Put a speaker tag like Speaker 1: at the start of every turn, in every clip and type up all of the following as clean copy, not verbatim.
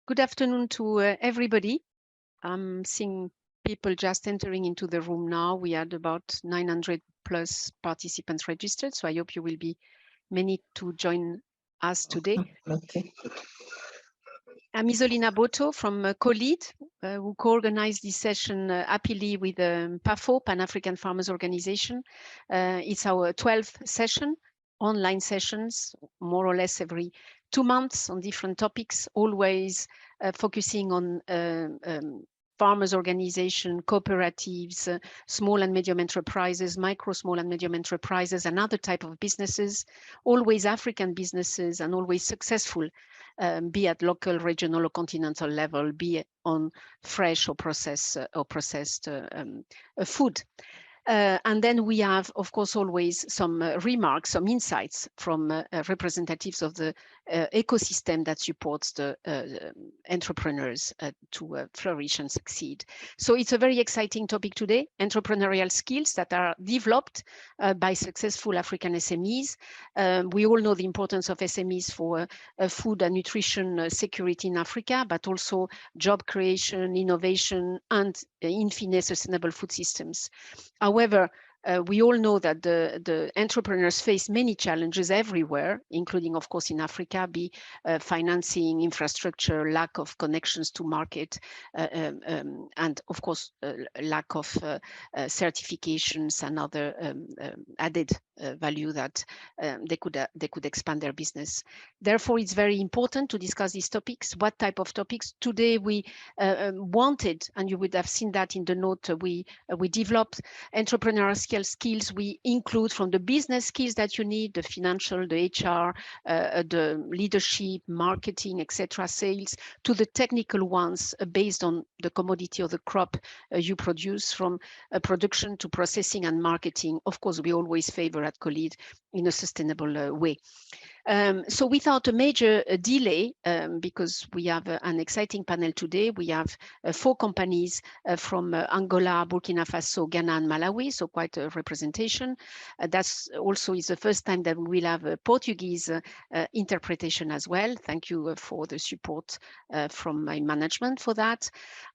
Speaker 1: Good afternoon to everybody. I'm seeing people just entering into the room now. We had about 900 plus participants registered, so I hope you will be many to join us today.
Speaker 2: Okay.
Speaker 1: I'm Isolina BOTO from Colead, who co-organized this session happily with PAFO, Pan-African Farmers Organization. It's our 12th session, online sessions, more or less every 2 months on different topics, always focusing on farmers organization, cooperatives, small and medium enterprises, micro, small and medium enterprises, and other type of businesses, always African businesses and always successful, be at local, regional, or continental level, be on fresh or processed food. And then we have, of course, always some remarks, some insights from representatives of the ecosystem that supports the entrepreneurs to flourish and succeed. So it's a very exciting topic today, entrepreneurial skills that are developed by successful African SMEs. We all know the importance of SMEs for food and nutrition security in Africa, but also job creation, innovation, and in fine, sustainable food systems. However, we all know that the entrepreneurs face many challenges everywhere, including, of course, in Africa, be financing, infrastructure, lack of connections to market, and of course, lack of certifications and other added value that they could expand their business. Therefore, it's very important to discuss these topics. What type of topics? Today, we wanted, and you would have seen that in the note, we developed entrepreneurial skills. We include from the business skills that you need, the financial, the HR, the leadership, marketing, etc., sales, to the technical ones based on the commodity or the crop you produce, from production to processing and marketing. Of course, we always favor at Colead in a sustainable way. So without a major delay, because we have an exciting panel today, we have 4 companies from Angola, Burkina Faso, Ghana, and Malawi, so quite a representation. That's also is the first time that we will have a Portuguese interpretation as well. Thank you for the support from my management for that.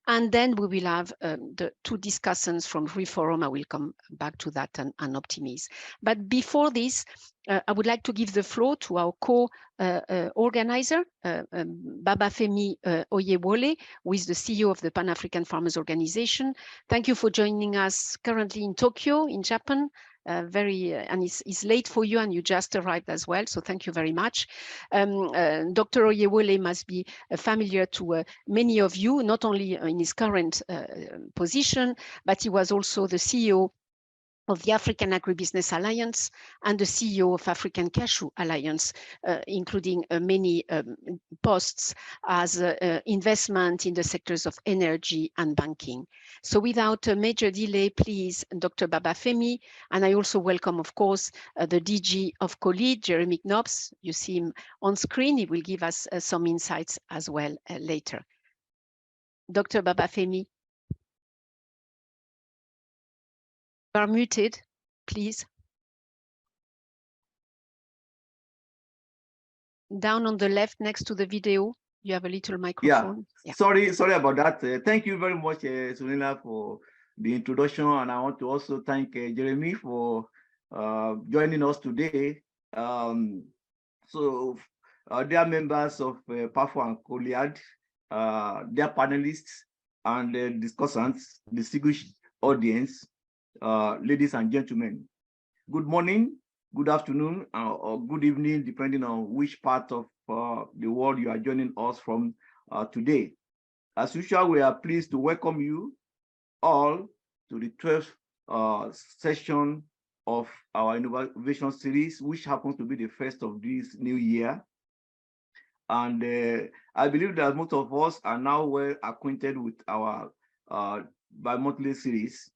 Speaker 1: And then we will have the 2 discussants from RUFORUM. I will come back to that, and OPTIMIZ. But before this, I would like to give the floor to our co-organizer, Babafemi OYEWOLE, who is the CEO of the Pan-African Farmers Organization. Thank you for joining us currently in Tokyo, in Japan. And it's late for you, and you just arrived as well, so thank you very much. Dr. OYEWOLE must be familiar to many of you, not only in his current position, but he was also the CEO of the African Agribusiness Alliance and the CEO of African Cashew Alliance, including many posts as investment in the sectors of energy and banking. So without a major delay, please, Dr. Babafemi, and I also welcome, of course, the DG of Colead, Jeremy KNOPS. You see him on screen. He will give us some insights as well later. Dr. Babafemi. You are muted, please. Down on the left next to the video, you have a little microphone.
Speaker 3: Yeah. Sorry about that. Thank you very much, Isolina, for the introduction. And I want to also thank Jeremy for joining us today. Dear members of PAFO and COLEAD, dear panelists and discussants, distinguished audience, ladies and gentlemen, good morning, good afternoon, or good evening, depending on which part of the world you are joining us from today. As usual, we are pleased to welcome you all to the 12th session of our innovation series, which happens to be the first of this new year. And I believe that most of us are now well acquainted with our bi-monthly series.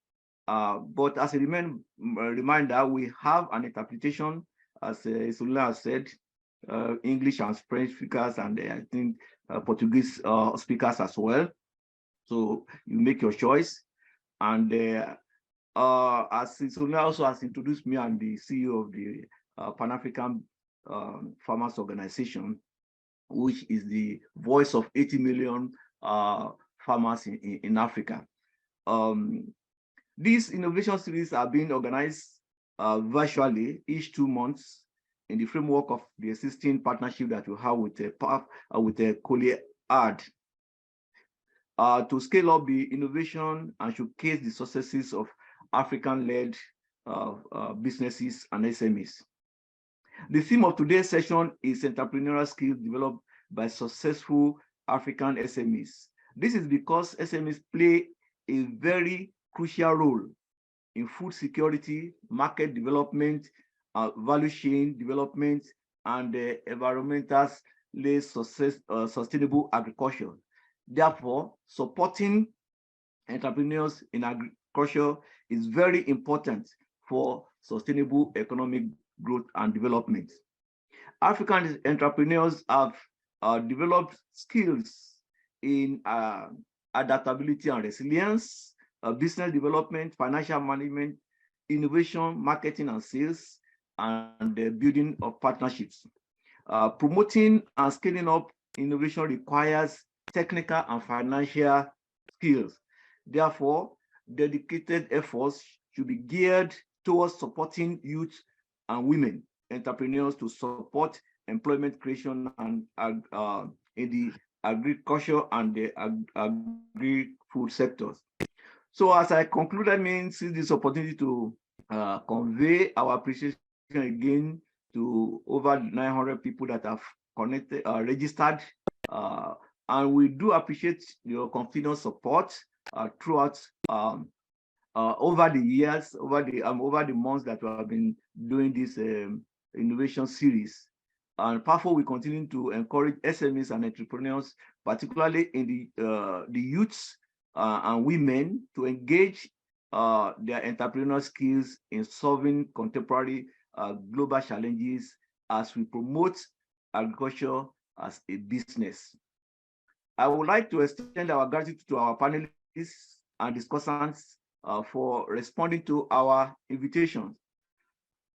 Speaker 3: But as a reminder, we have an interpretation, as Isolina said, English and French speakers, and I think Portuguese speakers as well. So you make your choice. And as Isolina also has introduced me, I'm the CEO of the Pan-African Farmers Organization. which is the voice of 80 million farmers in Africa. These innovation series are being organized virtually each 2 months in the framework of the existing partnership that we have with the COLEAD to scale up the innovation and showcase the successes of African-led businesses and SMEs. The theme of today's session is entrepreneurial skills developed by successful African SMEs. This is because SMEs play a very crucial role in food security, market development, value chain development, and environmentally sustainable agriculture. Therefore, supporting entrepreneurs in agriculture is very important for sustainable economic growth and development. African entrepreneurs have developed skills in adaptability and resilience, business development, financial management, innovation, marketing and sales, and the building of partnerships. Promoting and scaling up innovation requires technical and financial skills. Therefore, dedicated efforts should be geared towards supporting youth and women entrepreneurs to support employment creation and in the agriculture and the agri-food sectors. So as I conclude, I mean, seize this opportunity to convey our appreciation again to over 900 people that have connected, registered, and we do appreciate your continuous support throughout over the years, over the months that we have been doing this innovation series. And PAFO will continue to encourage SMEs and entrepreneurs, particularly in the youths and women, to engage their entrepreneurial skills in solving contemporary global challenges as we promote agriculture as a business. I would like to extend our gratitude to our panelists and discussants for responding to our invitation.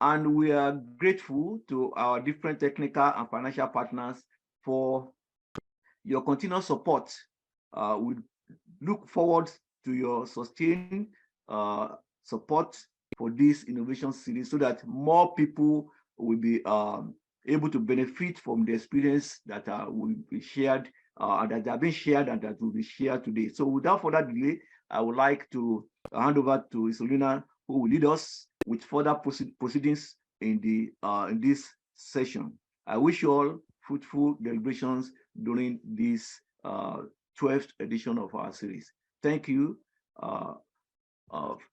Speaker 3: And we are grateful to our different technical and financial partners for your continuous support. We look forward to your sustained support for this innovation series so that more people will be able to benefit from the experience that will be shared, that have been shared and that will be shared today. So without further delay, I would like to hand over to Isolina, who will lead us with further proceedings in this session. I wish you all fruitful deliberations during this 12th edition of our series. Thank you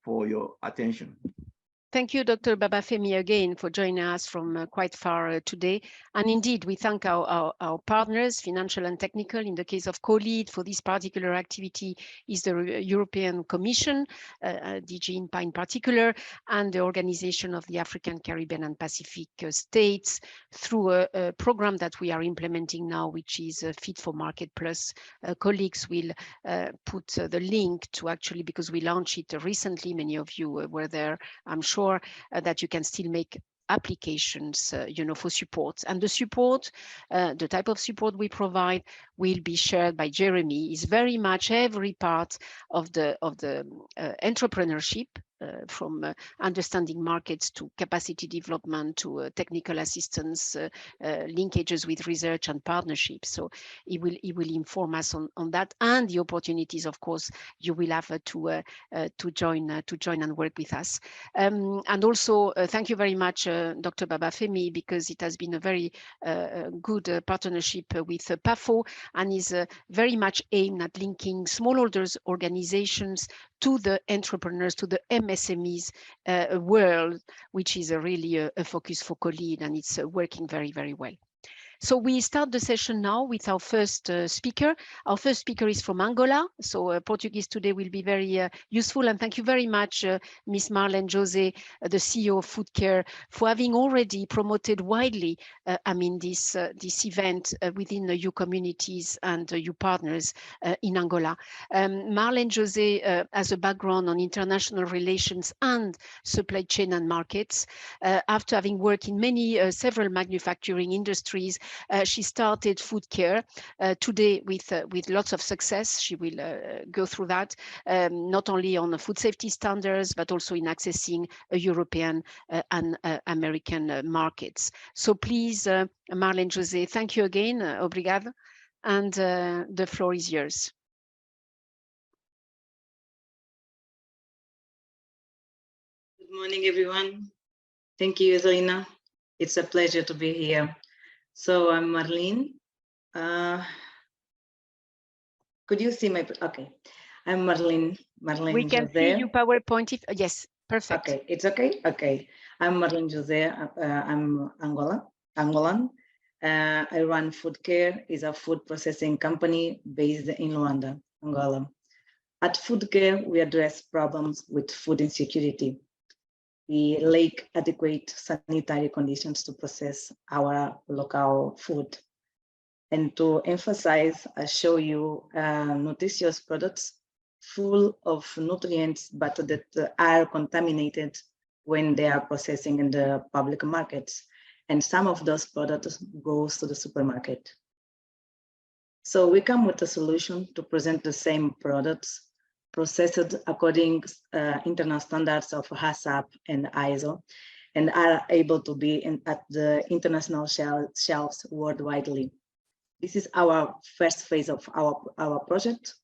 Speaker 3: for your attention.
Speaker 1: Thank you, Dr. Babafemi, again for joining us from quite far today. And indeed, we thank our partners, financial and technical. In the case of COLEAD, for this particular activity is the European Commission, DG INPA in particular, and the Organization of the African, Caribbean and Pacific States through a program that we are implementing now, which is Fit for Market Plus. Colleagues will put the link to actually, because we launched it recently, many of you were there, I'm sure, that you can still make applications, for support. And the support, the type of support we provide will be shared by Jeremy. Is very much every part of the entrepreneurship, from understanding markets to capacity development to technical assistance, linkages with research and partnerships. So it will inform us on that, and the opportunities, of course, you will have to join and work with us. And also, thank you very much, Dr. Babafemi, because it has been a very good partnership with PAFO, and is very much aimed at linking smallholders organizations to the entrepreneurs, to the MSMEs world, which is really a focus for COLEAD, and it's working very, very well. So we start the session now with our first speaker. Our first speaker is from Angola. So Portuguese today will be very useful. And thank you very much, Ms. Marlène José, the CEO of FoodCare, for having already promoted widely, this event within the EU communities and EU partners in Angola. Marlène José has a background on international relations and supply chain and markets. After having worked in several manufacturing industries, She started FoodCare today with lots of success. She will go through that, not only on the food safety standards, but also in accessing European and American markets. So please, Marlène, José, thank you again. Obrigado. And the floor is yours.
Speaker 2: Good morning, everyone. Thank you, Isolina. It's a pleasure to be here. So I'm Marlène. Could you see my, okay. I'm Marlène.
Speaker 1: We can
Speaker 2: José.
Speaker 1: see your PowerPoint. If, yes, perfect.
Speaker 2: Okay, it's okay? Okay. I'm Marlène José. I'm Angolan. I run FoodCare, is a food processing company based in Luanda, Angola. At FoodCare, we address problems with food insecurity. We lack adequate sanitary conditions to process our local food. And to emphasize, I show you nutritious products full of nutrients, but that are contaminated when they are processing in the public markets. And some of those products goes to the supermarket. So we come with a solution to present the same products processed according international standards of HACCP and ISO, and are able to be at the international shelves worldwide. This is our first phase of our project.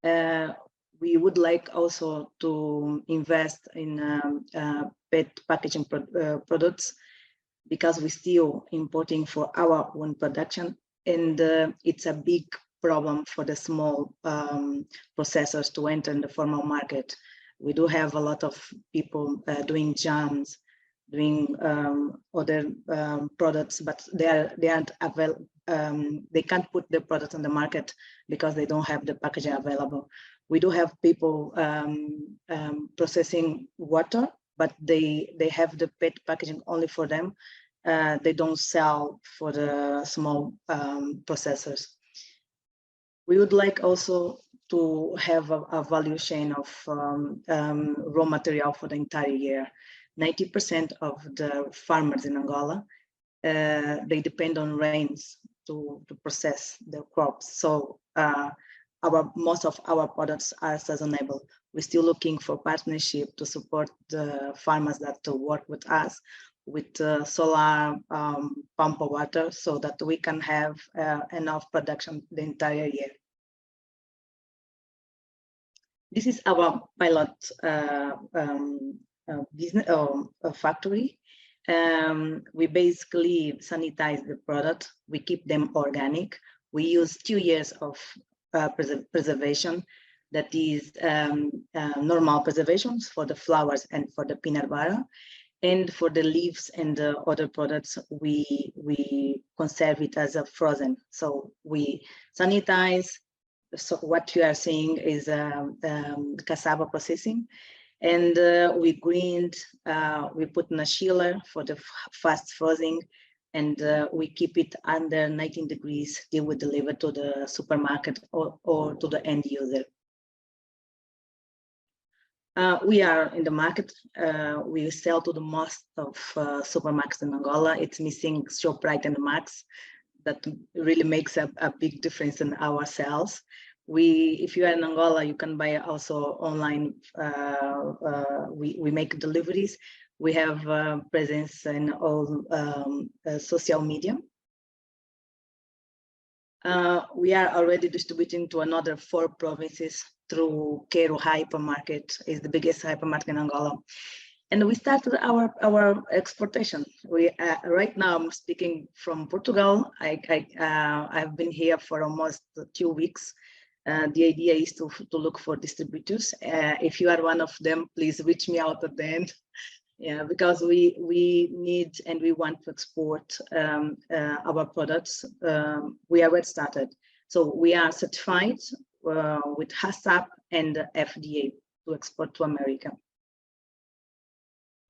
Speaker 2: We would like also to invest in PET packaging products, because we're still importing for our own production, and it's a big problem for the small processors to enter in the formal market. We do have a lot of people doing jams, doing other products, but they aren't available. They can't put their products on the market because they don't have the packaging available. We do have people processing water, but they have the PET packaging only for them. They don't sell for the small processors. We would like also to have a value chain of raw material for the entire year. 90% of the farmers in Angola, they depend on rains to process their crops. So most of our products are seasonable. We're still looking for partnership to support the farmers that work with us with solar pump water, so that we can have enough production the entire year. This is our pilot business factory. We basically sanitize the product. We keep them organic. We use 2 years of preservation, that is normal preservations for the flowers and for the peanut butter. And for the leaves and the other products, we conserve it as a frozen. So we sanitize. So what you are seeing is cassava processing. And we grind, we put in a chiller for the fast freezing, and we keep it under 19 degrees till we deliver to the supermarket or to the end user. We are in the market. We sell to the most of supermarkets in Angola. It's missing ShopRite and Max. That really makes a big difference in our sales. If you are in Angola, you can buy also online. We make deliveries. We have presence in all social media. We are already distributing to another 4 provinces through KERU hypermarket, is the biggest hypermarket in Angola. And we started our exportation. We right now I'm speaking from Portugal. I've been here for almost 2 weeks. The idea is to look for distributors. If you are one of them, please reach me out at the end. Yeah, because we need and we want to export our products. We already started. So we are certified with HACCP and FDA to export to America.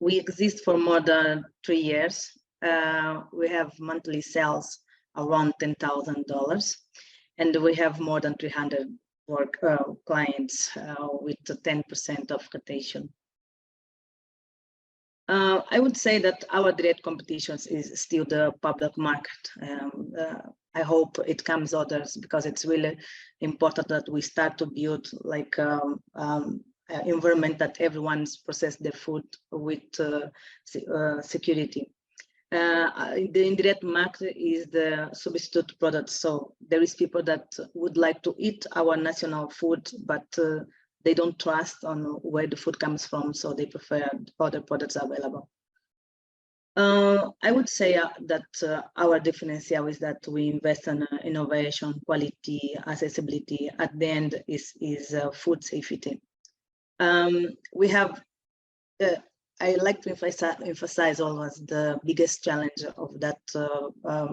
Speaker 2: We exist for more than 3 years. We have monthly sales around $10,000, and we have more than 300 clients with 10% of quotation. I would say that our direct competition is still the public market. I hope it comes others, because it's really important that we start to build like environment that everyone's process their food with security. The indirect market is the substitute product. So there is people that would like to eat our national food, but they don't trust on where the food comes from, so they prefer other products available. I would say that our differential is that we invest in innovation, quality, accessibility. At the end is food safety. We have, I like to emphasize always the biggest challenge of that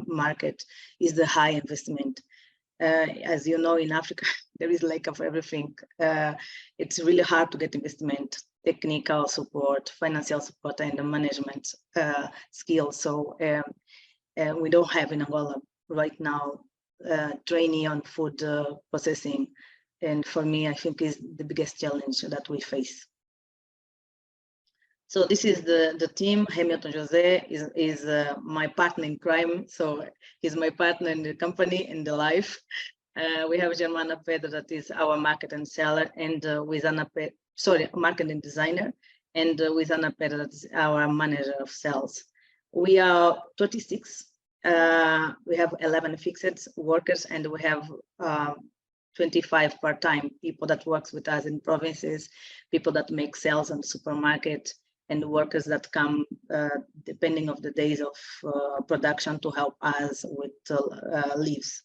Speaker 2: market is the high investment. As you know, in Africa, there is lack of everything. It's really hard to get investment, technical support, financial support, and the management skills. So we don't have in Angola right now training on food processing. And for me, I think is the biggest challenge that we face. So this is the team. Hamilton Jose is my partner in crime. So he's my partner in the company, in the life. We have Germana Pedro, that is our marketing seller, and marketing designer, and Wizana Pedro, that is our manager of sales. We are 36. We have 11 fixed workers, and we have 25 part-time people that works with us in provinces, people that make sales on supermarket, and workers that come depending of the days of production to help us with leaves.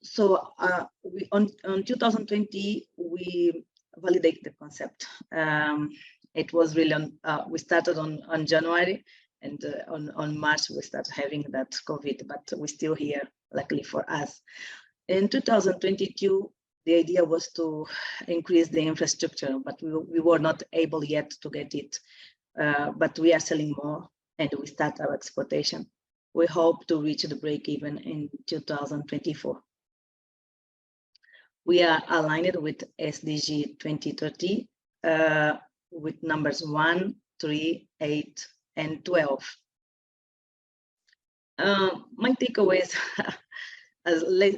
Speaker 2: So on 2020, we validate the concept. It was really we started on January, and on March we started having that COVID, but we're still here, luckily for us. In 2022, the idea was to increase the infrastructure, but we were not able yet to get it. But we are selling more, and we start our exportation. We hope to reach the break even in 2024. We are aligned with SDG 2030 with numbers 1, 3, 8, and 12. My takeaways,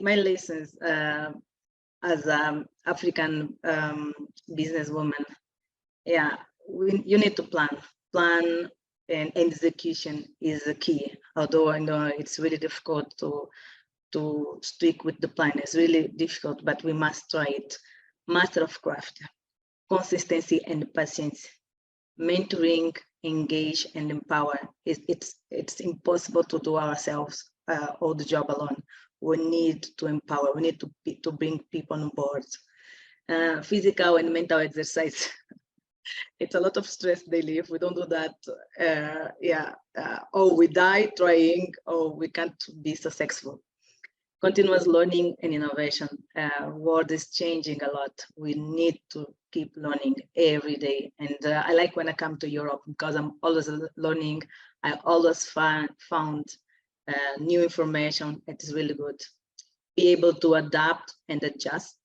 Speaker 2: my lessons as African businesswoman, yeah, you need to plan, and execution is the key. Although I know it's really difficult to stick with the plan, it's really difficult, but we must try it. Master of craft, consistency and patience, mentoring, engage and empower. It's impossible to do ourselves all the job alone. We need to empower, we need to bring people on board. Physical and mental exercise. It's a lot of stress daily. If we don't do that, or we die trying, or we can't be successful. Continuous learning and innovation. World is changing a lot. We need to keep learning every day. And I like when I come to Europe, because I'm always learning. I always found new information. It is really good. Be able to adapt and adjust.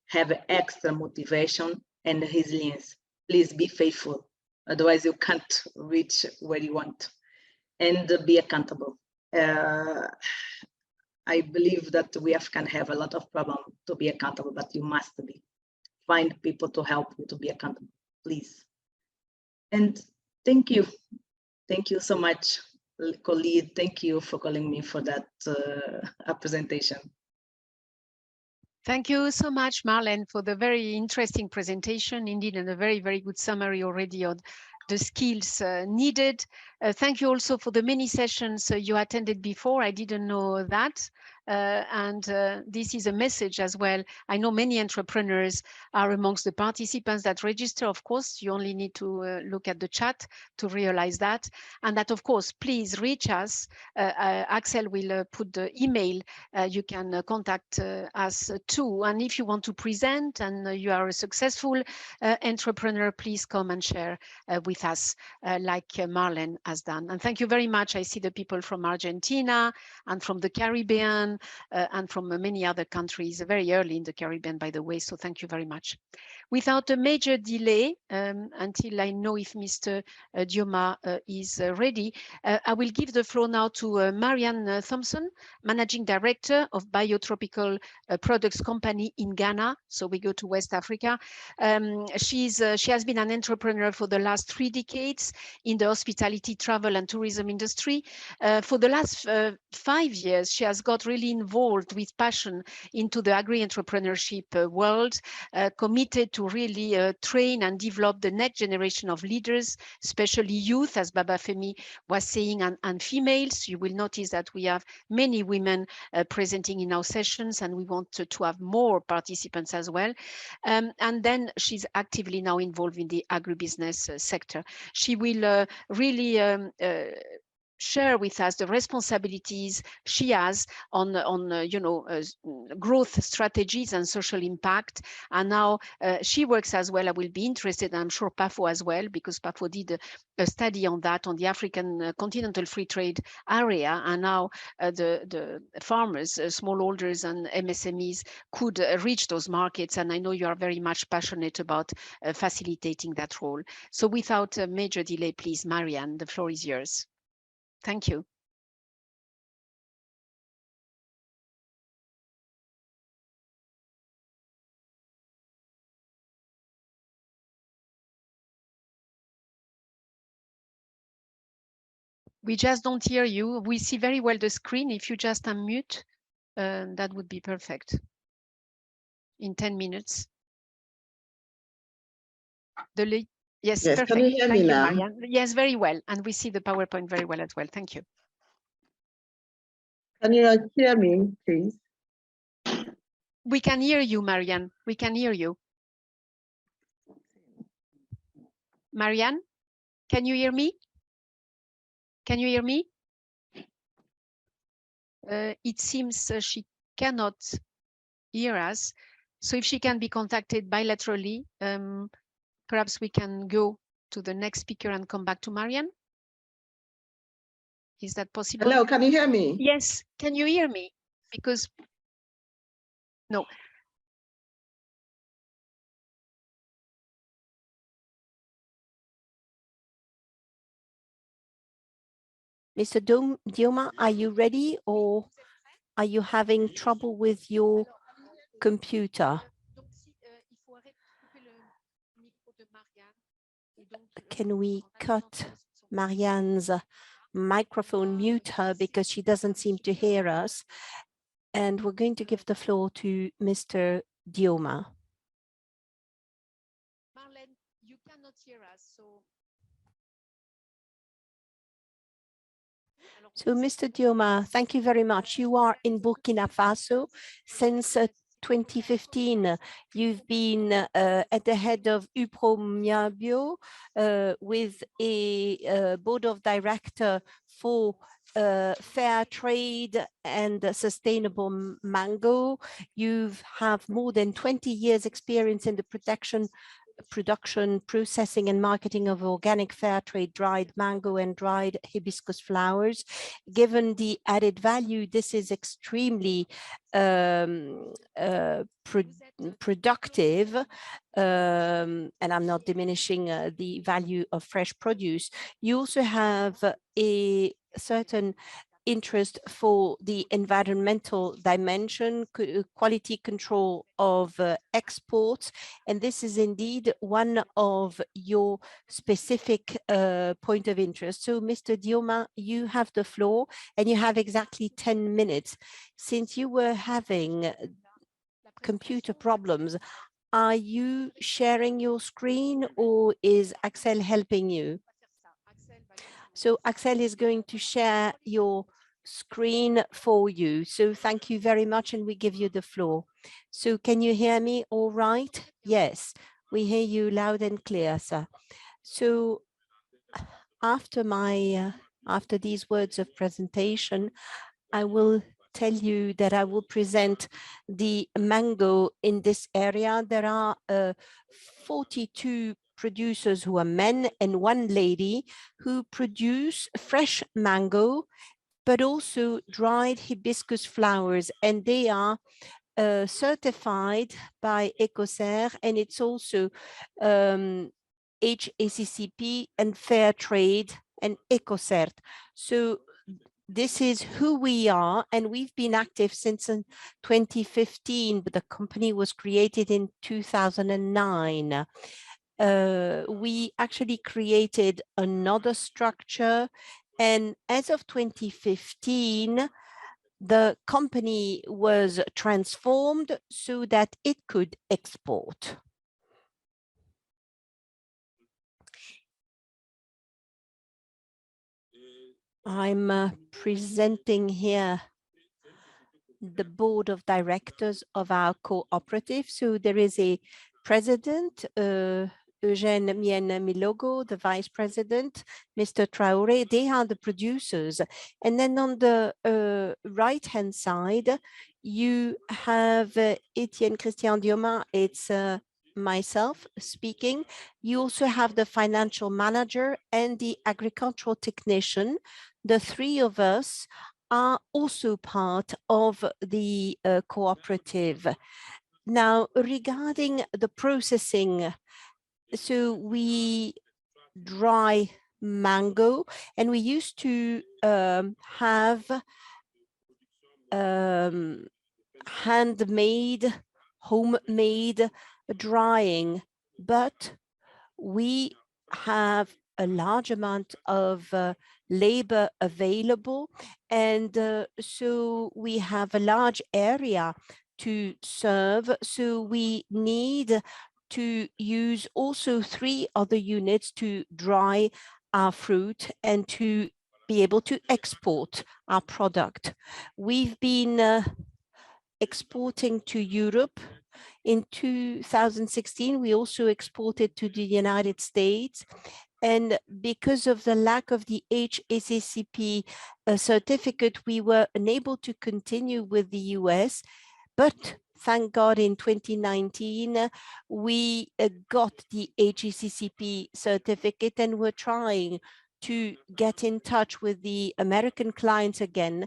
Speaker 2: Have extra motivation and resilience. Please be faithful. Otherwise, you can't reach where you want. And be accountable. I believe that we can have a lot of problems to be accountable, but you must be. Find people to help you to be accountable, please. And thank you. Thank you so much, Colead. Thank you for calling me for that presentation.
Speaker 1: Thank you so much, Marlène, for the very interesting presentation, indeed, and a very, very good summary already on the skills needed. Thank you also for the many sessions you attended before. I didn't know that. And this is a message as well. I know many entrepreneurs are amongst the participants that register. Of course, you only need to look at the chat to realize that. And that, of course, please reach us. Axel will put the email. You can contact us too. And if you want to present and you are a successful entrepreneur, please come and share with us like Marlène has done. And thank you very much. I see the people from Argentina and from the Caribbean and from many other countries, very early in the Caribbean, by the way. So thank you very much. Without a major delay, until I know if Mr. DIOMA is ready, I will give the floor now to Marian Thompson, Managing Director of Biotropical Products Company in Ghana. So we go to West Africa. She has been an entrepreneur for the last 3 decades in the hospitality, travel, and tourism industry. For the last 5 years, she has got really involved with passion into the agri-entrepreneurship world, committed to really train and develop the next generation of leaders, especially youth, as Babafemi was saying, and females. You will notice that we have many women presenting in our sessions, and we want to have more participants as well. And then she's actively now involved in the agribusiness sector. She will really share with us the responsibilities she has on growth strategies and social impact. And now she works as well. I will be interested, and I'm sure Pafo as well, because Pafo did a study on that, on the African continental free trade area. And now the farmers, smallholders and MSMEs could reach those markets. And I know you are very much passionate about facilitating that role. So without a major delay, please, Marian, the floor is yours. Thank you. We just don't hear you. We see very well the screen. If you just unmute, that would be perfect. In 10 minutes. Yes,
Speaker 4: yes,
Speaker 1: perfect.
Speaker 4: Can you hear
Speaker 1: Thank
Speaker 4: me
Speaker 1: you,
Speaker 4: now?
Speaker 1: Marian. Yes, very well. And we see the PowerPoint very well as well. Thank you.
Speaker 4: Can you hear me, please?
Speaker 1: We can hear you, Marian. We can hear you. Marian, can you hear me? Can you hear me? It seems she cannot hear us. So if she can be contacted bilaterally, perhaps we can go to the next speaker and come back to Marian. Is that possible?
Speaker 4: Hello, can you hear me?
Speaker 1: Yes, can you hear me? Because, no.
Speaker 5: Mr. DIOMA, are you ready, or are you having trouble with your computer? Can we cut Marianne's microphone, mute her, because she doesn't seem to hear us? And we're going to give the floor to Mr. DIOMA.
Speaker 1: Marlène, you cannot hear us, so...
Speaker 5: So, Mr. DIOMA, thank you very much. You are in Burkina Faso since 2015. You've been at the head of UPROMABIO with a board of director for fair trade and sustainable mango. You have more than 20 years experience in the production, processing and marketing of organic fair trade dried mango and dried hibiscus flowers. Given the added value, this is extremely productive, and I'm not diminishing the value of fresh produce. You also have a certain interest for the environmental dimension, quality control of exports, and this is indeed one of your specific point of interest. So, Mr. DIOMA, you have the floor, and you have exactly 10 minutes. Since you were having computer problems, are you sharing your screen, or is Axel helping you? So Axel is going to share your screen for you. So thank you very much, and we give you the floor. So can you hear me all right? Yes, we hear you loud and clear, sir. So after these words of presentation, I will tell you that I will present the mango in this area. There are 42 producers who are men and one lady who produce fresh mango, but also dried hibiscus flowers, and they are certified by EcoCert, and it's also HACCP and Fair Trade and EcoCert. So this is who we are, and we've been active since 2015, but the company was created in 2009. We actually created another structure, and as of 2015, the company was transformed so that it could export. I'm presenting here the board of directors of our cooperative. So there is a president, Eugène Milogo, the vice president, Mr. Traoré. They are the producers. And then on the right-hand side, you have Etienne Christian DIOMA. It's myself speaking. You also have the financial manager and the agricultural technician. The three of us are also part of the cooperative. Now, regarding the processing, so we dry mango, and we used to have handmade, homemade drying, but we have a large amount of labor available, and so we have a large area to serve. So we need to use also 3 other units to dry our fruit and to be able to export our product. We've been exporting to Europe. In 2016, we also exported to the United States. And because of the lack of the HACCP certificate, we were unable to continue with the US. But thank God in 2019, we got the HACCP certificate, and we're trying to get in touch with the American clients again.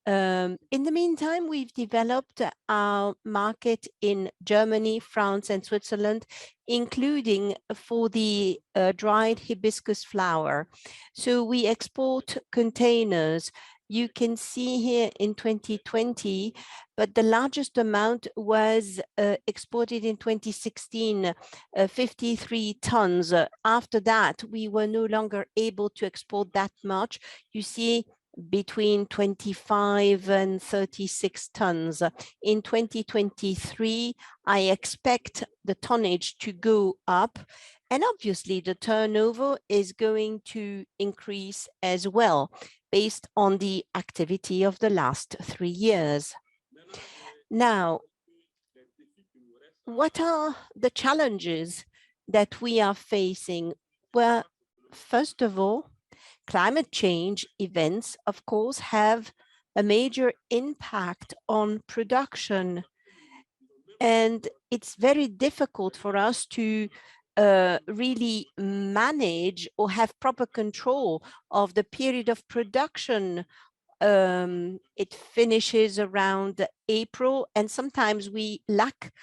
Speaker 5: In the meantime, we've developed our market in Germany, France, and Switzerland, including for the dried hibiscus flower. So we export containers. You can see here in 2020, but the largest amount was exported in 2016, 53 tons. After that, we were no longer able to export that much. You see, between 25 and 36 tons. In 2023, I expect the tonnage to go up, and obviously the turnover is going to increase as well, based on the activity of the last 3 years. Now, what are the challenges that we are facing? Well, first of all, climate change events, of course, have a major impact on production. And it's very difficult for us to really manage or have proper control of the period of production. It finishes around April, and sometimes we lack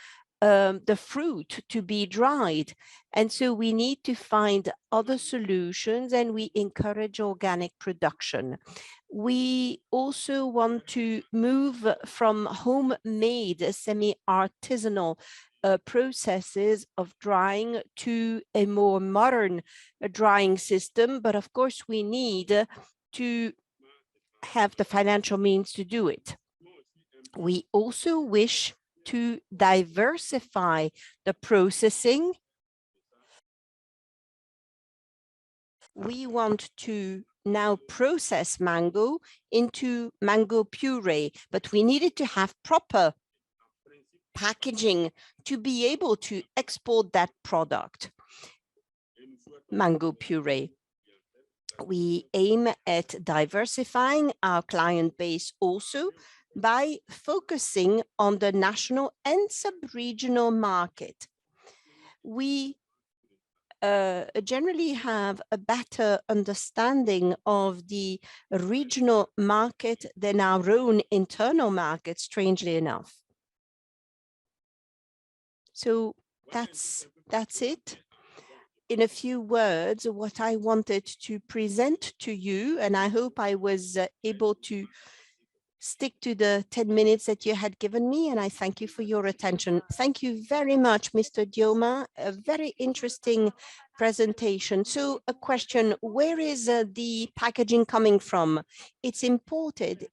Speaker 5: the fruit to be dried. And so we need to find other solutions, and we encourage organic production. We also want to move from homemade, semi-artisanal processes of drying to a more modern drying system. But of course, we need to have the financial means to do it. We also wish to diversify the processing. We want to now process mango into mango puree, but we needed to have proper packaging to be able to export that product, mango puree. We aim at diversifying our client base also by focusing on the national and sub-regional market. We generally have a better understanding of the regional market than our own internal market, strangely enough. So that's it. In a few words, what I wanted to present to you, and I hope I was able to stick to the 10 minutes that you had given me, and I thank you for your attention. Thank you very much, Mr. DIOMA. A very interesting presentation. So a question, where is the packaging coming from? It's imported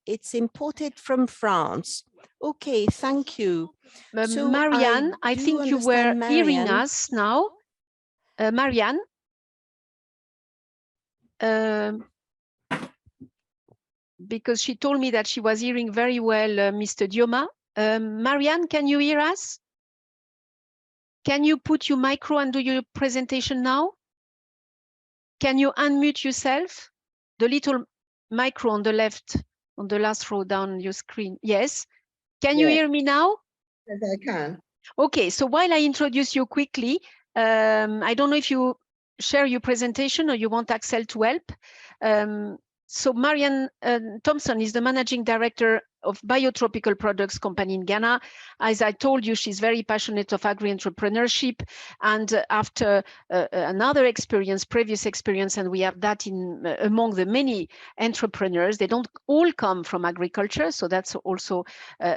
Speaker 5: from France. Okay, thank you. So
Speaker 1: Marian, I think you were hearing us now. Marian? Because she told me that she was hearing very well Mr. DIOMA. Marian, can you hear us? Can you put your micro and do your presentation now? Can you unmute yourself? The little micro on the left, on the last row down your screen. Yes. Can you hear me now?
Speaker 4: Yes, I can.
Speaker 1: Okay, so while I introduce you quickly, I don't know if you share your presentation or you want Axel to help. So Marian Thompson is the managing director of biotropical products company in Ghana. As I told you, she's very passionate of agri-entrepreneurship, and after another experience, previous experience, and we have that in among the many entrepreneurs, they don't all come from agriculture, so that's also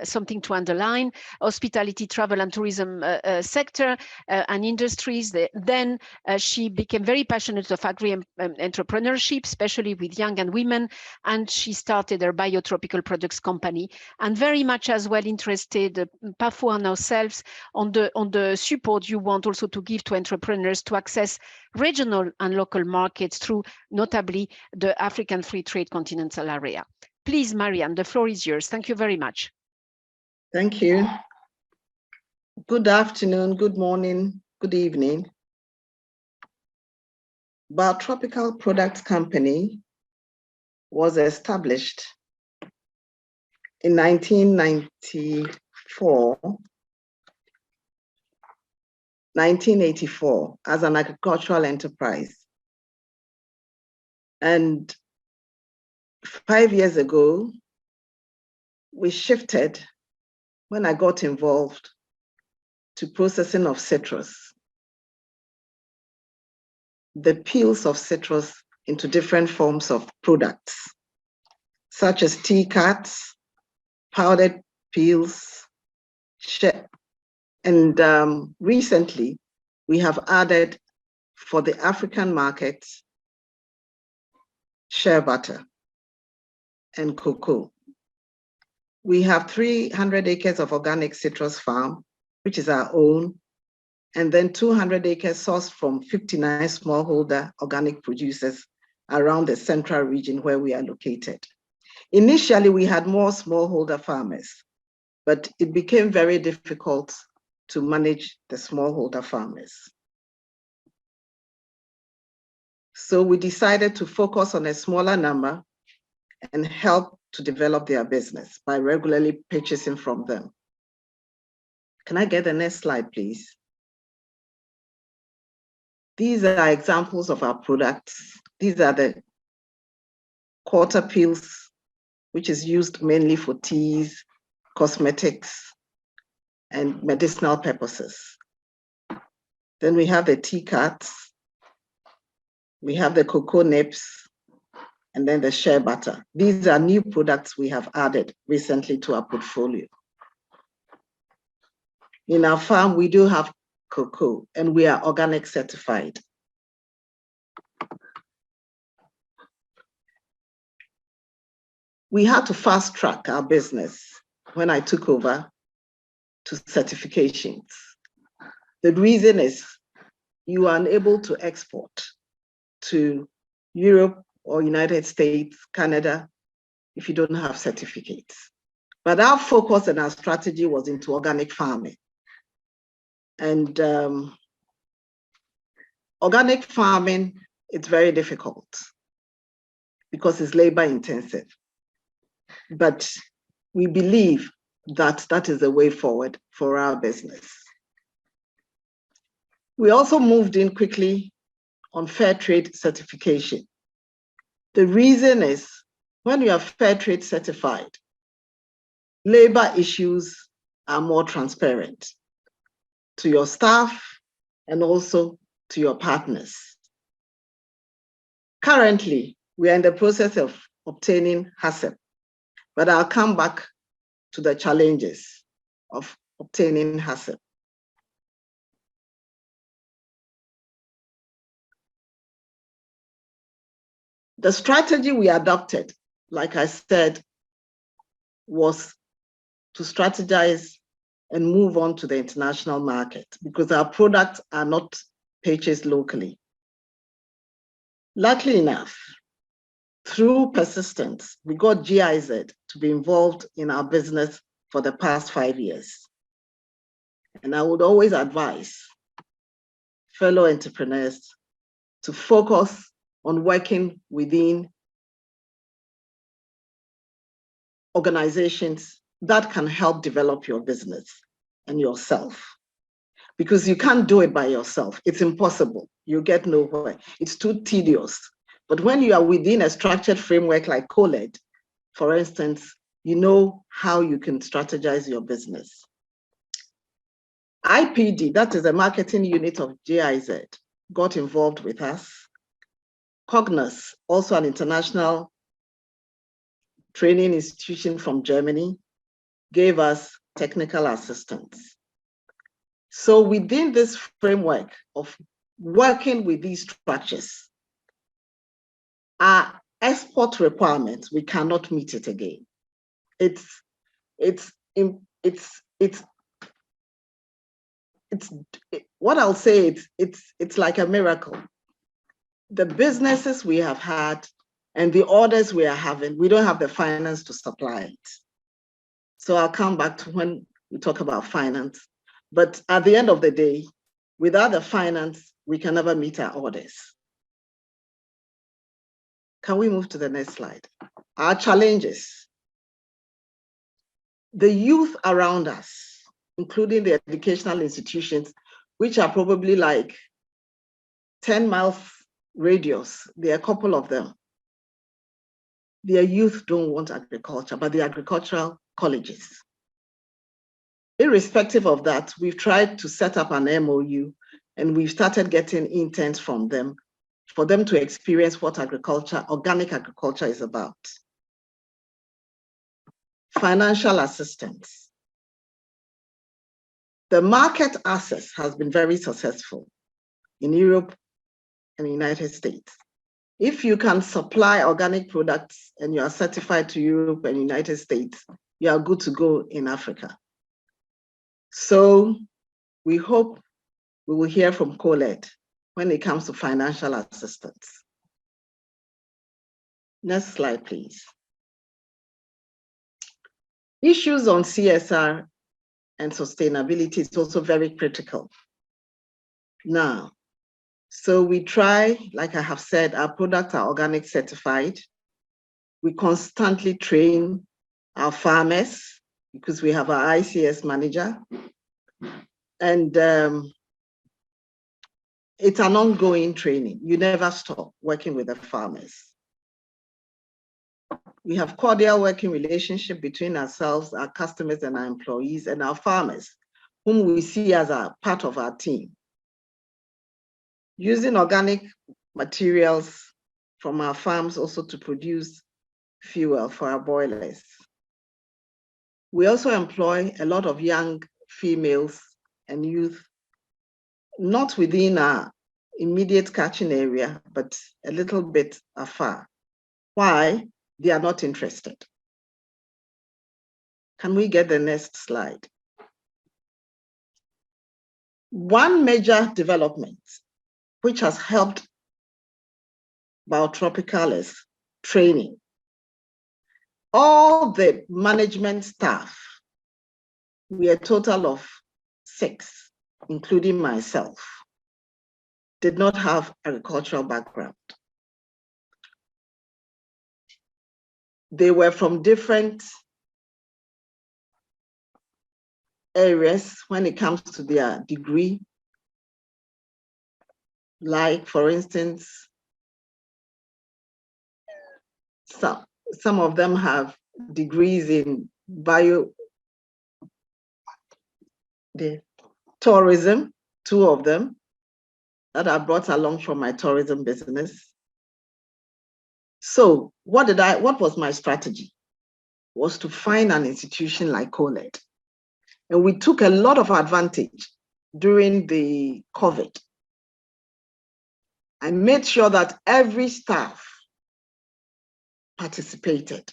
Speaker 1: something to underline. Hospitality, travel and tourism sector and industries. Then she became very passionate of agri-entrepreneurship, especially with young and women, and she started her biotropical products company, and very much as well interested, Pafo and ourselves, on the support you want also to give to entrepreneurs to access regional and local markets through notably the African Free Trade Continental Area. Please, Marian, the floor is yours. Thank you very much.
Speaker 4: Thank you. Good afternoon, good morning, good evening. Biotropical Products Company was established in 1984 as an agricultural enterprise. And 5 years ago, we shifted when I got involved to processing of citrus, the peels of citrus into different forms of products, such as tea cuts, powdered peels, and recently we have added for the African market, shea butter and cocoa. We have 300 acres of organic citrus farm, which is our own, and then 200 acres sourced from 59 smallholder organic producers around the central region where we are located. Initially, we had more smallholder farmers, but it became very difficult to manage the smallholder farmers. So we decided to focus on a smaller number and help to develop their business by regularly purchasing from them. Can I get the next slide, please? These are examples of our products. These are the quarter peels, which is used mainly for teas, cosmetics, and medicinal purposes. Then we have the tea cuts, we have the cocoa nibs, and then the shea butter. These are new products we have added recently to our portfolio. In our farm, we do have cocoa, and we are organic certified. We had to fast track our business when I took over to certifications. The reason is you are unable to export to Europe or United States, Canada, if you don't have certificates. But our focus and our strategy was into organic farming. And organic farming, it's very difficult because it's labor intensive. But we believe that that is the way forward for our business. We also moved in quickly on fair trade certification. The reason is when you are fair trade certified, labor issues are more transparent. to your staff, and also to your partners. Currently, we are in the process of obtaining HACCP, but I'll come back to the challenges of obtaining HACCP. The strategy we adopted, like I said, was to strategize and move on to the international market because our products are not purchased locally. Luckily enough, through persistence, we got GIZ to be involved in our business for the past 5 years. And I would always advise fellow entrepreneurs to focus on working within organizations that can help develop your business and yourself. Because you can't do it by yourself. It's impossible. You get nowhere. It's too tedious. But when you are within a structured framework like COLEAD, for instance, you know how you can strategize your business. IPD, that is a marketing unit of GIZ, got involved with us. KONGNYUH, also an international training institution from Germany, gave us technical assistance. So within this framework of working with these structures, our export requirements, we cannot meet it again. What I'll say, it's like a miracle. The businesses we have had and the orders we are having, we don't have the finance to supply it. So I'll come back to when we talk about finance. But at the end of the day, without the finance, we can never meet our orders. Can we move to the next slide? Our challenges. The youth around us, including the educational institutions, which are probably like 10 miles radius, there are a couple of them. Their youth don't want agriculture, but the agricultural colleges. Irrespective of that, we've tried to set up an MOU and we've started getting interns from them for them to experience what agriculture, organic agriculture is about. Financial assistance. The market access has been very successful in Europe and the United States. If you can supply organic products and you are certified to Europe and United States, you are good to go in Africa. So we hope we will hear from COLEAD when it comes to financial assistance. Next slide, please. Issues on CSR and sustainability is also very critical. Now, so we try, like I have said, our products are organic certified. We constantly train our farmers because we have our ICS manager. And it's an ongoing training. You never stop working with the farmers. We have cordial working relationship between ourselves, our customers and our employees and our farmers, whom we see as a part of our team. Using organic materials from our farms also to produce fuel for our boilers. We also employ a lot of young females and youth, not within our immediate catching area, but a little bit afar. Why? They are not interested. Can we get the next slide? One major development which has helped Biotropical is training. All the management staff, we are a total of 6, including myself, did not have agricultural background. They were from different areas when it comes to their degree. Like, for instance, some of them have degrees in tourism, 2 of them that I brought along from my tourism business. So what was my strategy? Was to find an institution like COLEAD. And we took a lot of advantage during the COVID. I made sure that every staff participated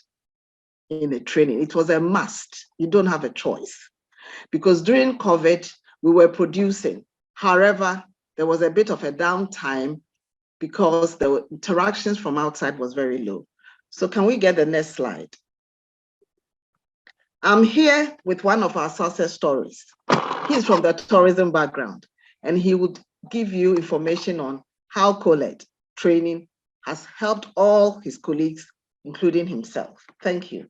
Speaker 4: in the training. It was a must. You don't have a choice. Because during COVID, we were producing. However, there was a bit of a downtime because the interactions from outside was very low. So can we get the next slide? I'm here with one of our success stories. He's from the tourism background, and he would give you information on how COLEAD training has helped all his colleagues, including himself. Thank you.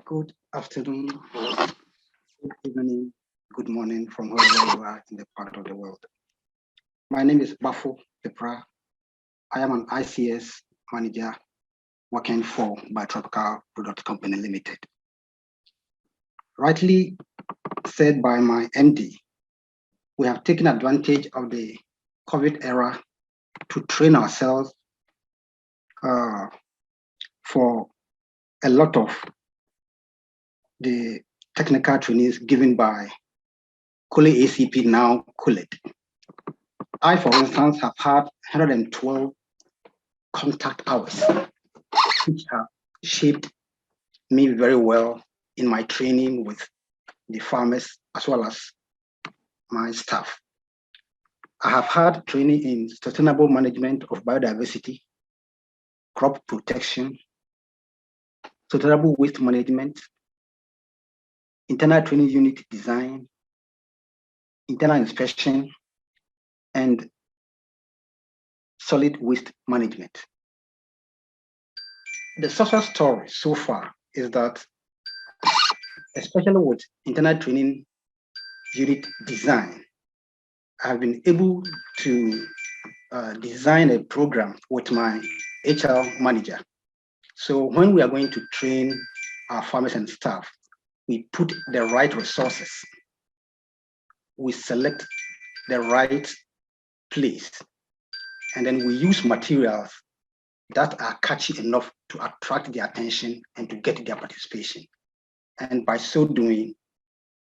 Speaker 6: Good afternoon, good evening, good morning from wherever you are in the part of the world. My name is Pafo Colead. I am an ICS manager working for Tropical Product Company Limited. Rightly said by my MD, we have taken advantage of the COVID era to train ourselves for a lot of the technical trainings given by COLEAD ACP, now COLEAD. I, for instance, have had 112 contact hours, which have shaped me very well in my training with the farmers as well as my staff. I have had training in sustainable management of biodiversity, crop protection, sustainable waste management, internal training unit design, internal inspection, and solid waste management. The success story so far is that, especially with internal training unit design, I've been able to design a program with my HR manager. So when we are going to train our farmers and staff, we put the right resources, we select the right place, and then we use materials that are catchy enough to attract their attention and to get their participation. And by so doing,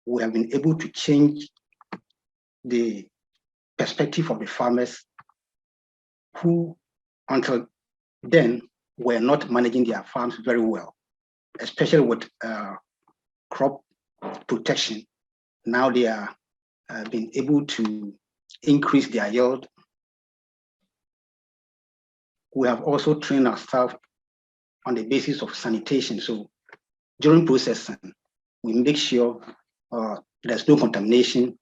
Speaker 6: we have been able to change the perspective of the farmers who, until then, were not managing their farms very well, especially with crop protection. Now they are being able to increase their yield. We have also trained our staff on the basis of sanitation. So during processing, we make sure there's no contamination.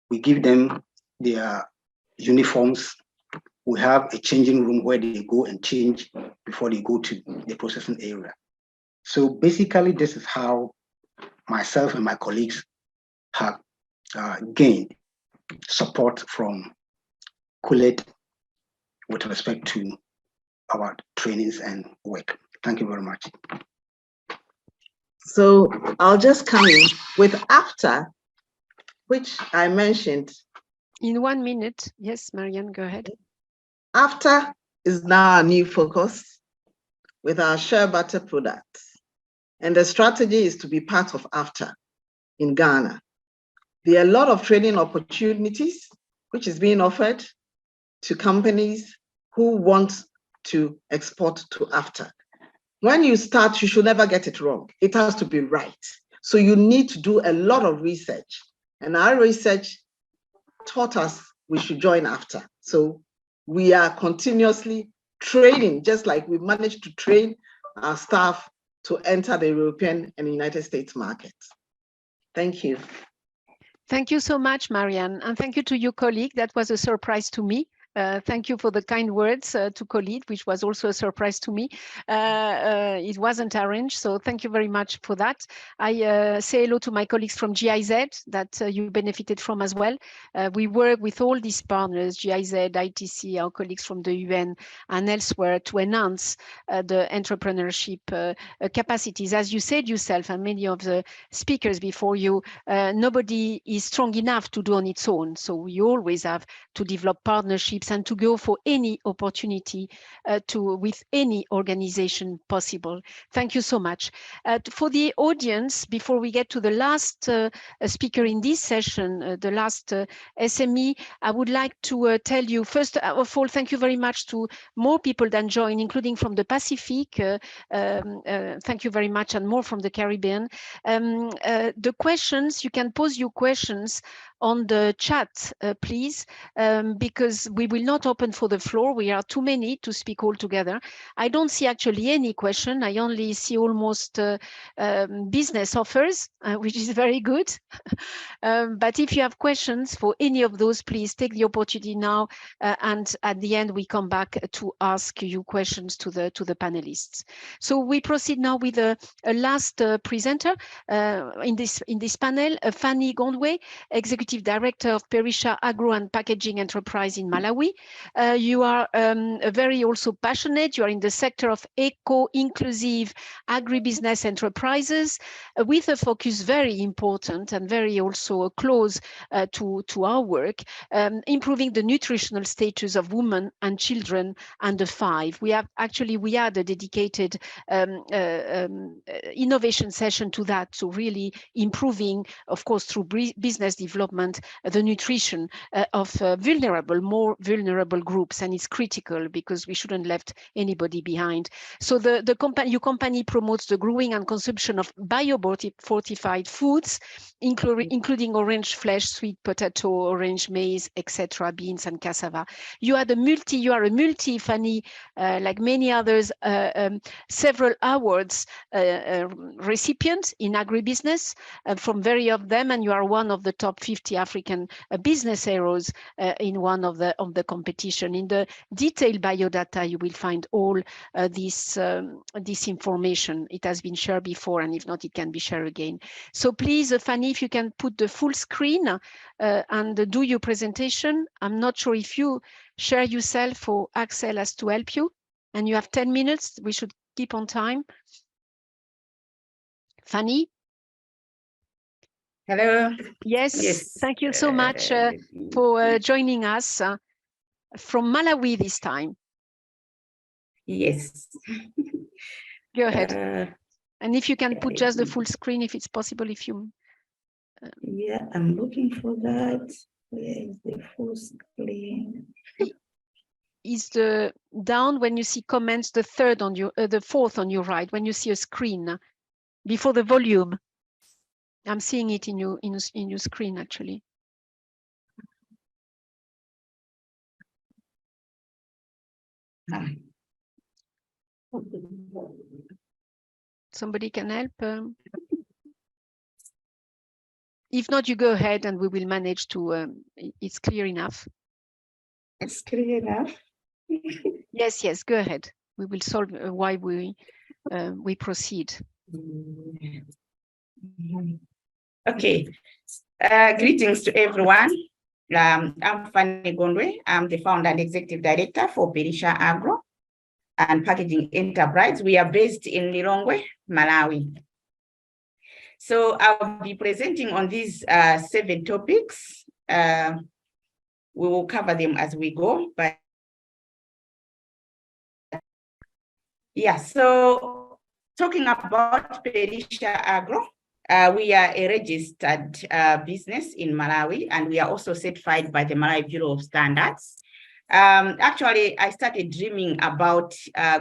Speaker 6: We give them their uniforms. We have a changing room where they go and change before they go to the processing area. So basically, this is how myself and my colleagues have gained support from COLEAD with respect to our trainings and work. Thank you very much.
Speaker 4: So I'll just come in with after, which I mentioned.
Speaker 1: In 1 minute, yes, Marian, go ahead.
Speaker 4: After is now a new focus with our share butter products. And the strategy is to be part of after in Ghana. There are a lot of training opportunities which is being offered to companies who want to export to after. When you start, you should never get it wrong. It has to be right. So you need to do a lot of research. And our research taught us we should join after. So we are continuously training, just like we managed to train our staff to enter the European and United States markets. Thank you.
Speaker 1: Thank you so much, Marian. And thank you to your colleague. That was a surprise to me. Thank you for the kind words to Colead, which was also a surprise to me. It wasn't arranged, so thank you very much for that. I say hello to my colleagues from GIZ that you benefited from as well. We work with all these partners, GIZ, ITC, our colleagues from the UN and elsewhere to enhance the entrepreneurship capacities. As you said yourself, and many of the speakers before you, nobody is strong enough to do on its own. So we always have to develop partnerships and to go for any opportunity with any organization possible. Thank you so much. For the audience, before we get to the last speaker in this session, the last SME, I would like to tell you, first of all, thank you very much to more people than join, including from the Pacific. Thank you very much, and more from the Caribbean. The questions, you can pose your questions on the chat, please, because we will not open for the floor. We are too many to speak all together. I don't see actually any question. I only see almost business offers, which is very good. But if you have questions for any of those, please take the opportunity now. And at the end, we come back to ask you questions to the panelists. So we proceed now with a last presenter in this panel, Fanny GONDWE, Executive Director of Perisha Agro and Packaging Enterprise in Malawi. You are very also passionate. You are in the sector of eco-inclusive agribusiness enterprises with a focus very important and very also close to our work, improving the nutritional status of women and children under 5. We had a dedicated innovation session to that, so really improving, of course, through business development, the nutrition of more vulnerable groups, and it's critical because we shouldn't left anybody behind. So your company promotes the growing and consumption of bio-fortified foods, including orange flesh, sweet potato, orange maize, etc., beans and cassava. You are a multi, Fanny, like many others, several awards recipient in agribusiness from very of them, and you are one of the top 50 African business heroes in one of the competition. In the detailed biodata, you will find all this information. It has been shared before, and if not, it can be shared again. So please, Fanny, if you can put the full screen and do your presentation. I'm not sure if you share yourself or Axel has to help you, and you have 10 minutes. We should keep on time. Fanny?
Speaker 7: Hello.
Speaker 1: Yes. Thank you so much for joining us from Malawi this time.
Speaker 7: Yes.
Speaker 1: Go ahead. And if you can put just the full screen, if it's possible, if you...
Speaker 7: Yeah, I'm looking for that. Where is the full screen?
Speaker 1: Is the down when you see comments, the third on your, the fourth on your right, when you see a screen before the volume. I'm seeing it in your screen actually. Somebody can help. If not, you go ahead and we will manage to. It's clear enough.
Speaker 7: It's clear enough.
Speaker 1: Yes. Go ahead. We will solve why we proceed.
Speaker 7: Okay. Greetings to everyone. I'm Fanny GONDWE. I'm the founder and executive director for Perisha Agro and Packaging Enterprise. We are based in Lilongwe, Malawi. So I'll be presenting on these 7 topics. We will cover them as we go, but yeah, so talking about Perisha Agro, we are a registered business in Malawi, and we are also certified by the Malawi Bureau of Standards. Actually, I started dreaming about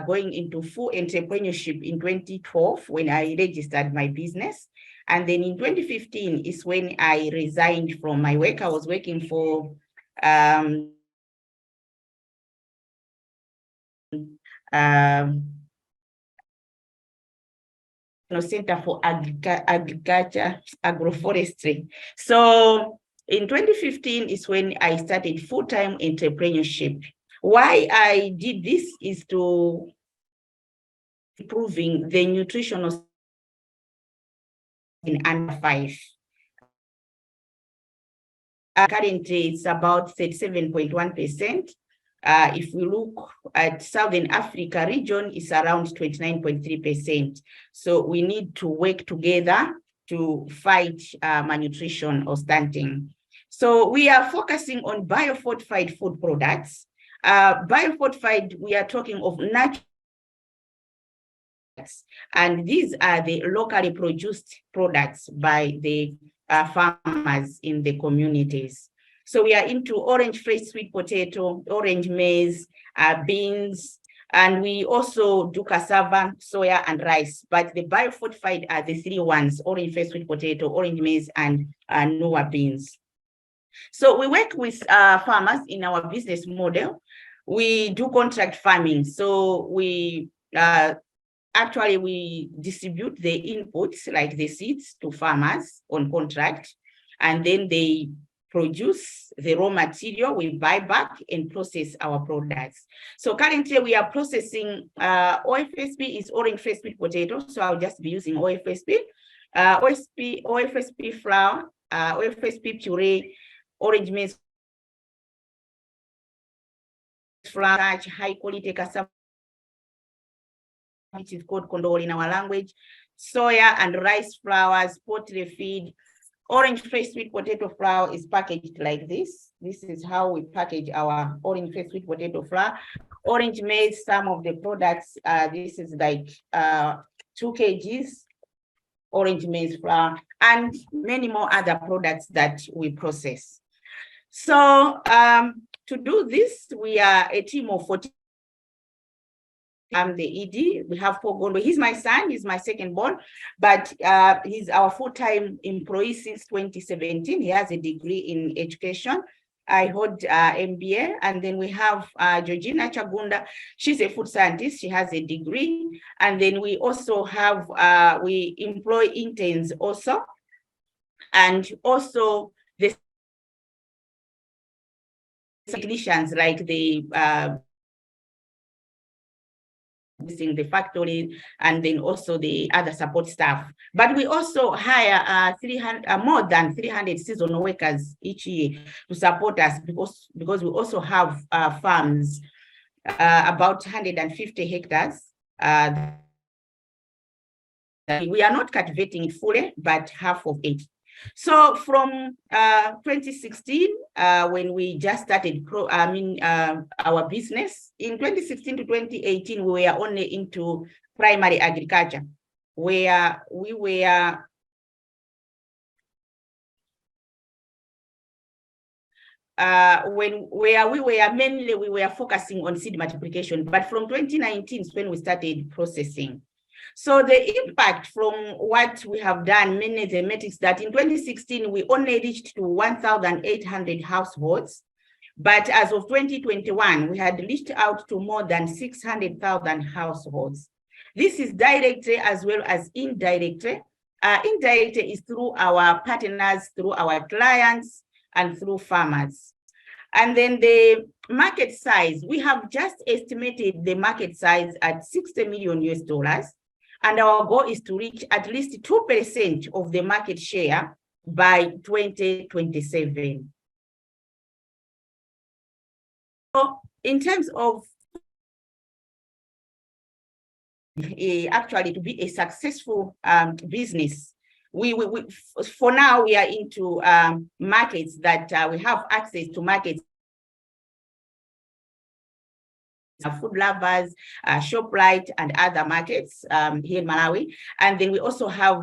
Speaker 7: going into full entrepreneurship in 2012 when I registered my business. And then in 2015 is when I resigned from my work. I was working for Center for Agriculture, Agroforestry. So in 2015 is when I started full-time entrepreneurship. Why I did this is to improving the nutritional in under 5. Currently, it's about 37.1%. If we look at Southern Africa region, it's around 29.3%. So we need to work together to fight malnutrition or stunting. So we are focusing on biofortified food products. Biofortified, we are talking of natural, and these are the locally produced products by the farmers in the communities. So we are into orange fresh sweet potato, orange maize, beans, and we also do cassava, soya, and rice. But the biofortified are the 3 ones: orange fresh sweet potato, orange maize, and Noah beans. So we work with farmers in our business model. We do contract farming. So we actually, we distribute the inputs like the seeds to farmers on contract, and then they produce the raw material, we buy back and process our products. So currently we are processing OFSP is orange fresh sweet potato, so I'll just be using OFSP, OFSP flour, OFSP puree, orange maize flour, high quality cassava, which is called kondol in our language, soya and rice flours, poultry feed. Orange fresh sweet potato flour is packaged like this. This is how we package our orange fresh sweet potato flour. Orange maize, some of the products, this is like 2 kgs orange maize flour, and many more other products that we process. So to do this, we are a team of 14. I'm the ED. We have Pafo GONDWE. He's my son. He's my second born, but he's our full-time employee since 2017. He has a degree in education. I hold MBA, and then we have Georgina Chagunda. She's a food scientist. She has a degree, and then we also have we employ interns also, and also the technicians like the in the factory, and then also the other support staff. But we also hire more than 300 seasonal workers each year to support us, because we also have farms, about 150 hectares. We are not cultivating it fully, but half of it. So from 2016, when we just started our business, in 2016 to 2018, we were only into primary agriculture, where we were mainly focusing on seed multiplication. But from 2019 is when we started processing. So the impact from what we have done, mainly the metrics, that in 2016, we only reached to 1,800 households. But as of 2021, we had reached out to more than 600,000 households. This is directly as well as indirectly. Indirectly is through our partners, through our clients, and through farmers. And then the market size, we have just estimated the market size at $60 million. And our goal is to reach at least 2% of the market share by 2027. So in terms of actually to be a successful business, for now we are into markets that we have access to markets. Food Lovers, ShopRite, and other markets here in Malawi. And then we also have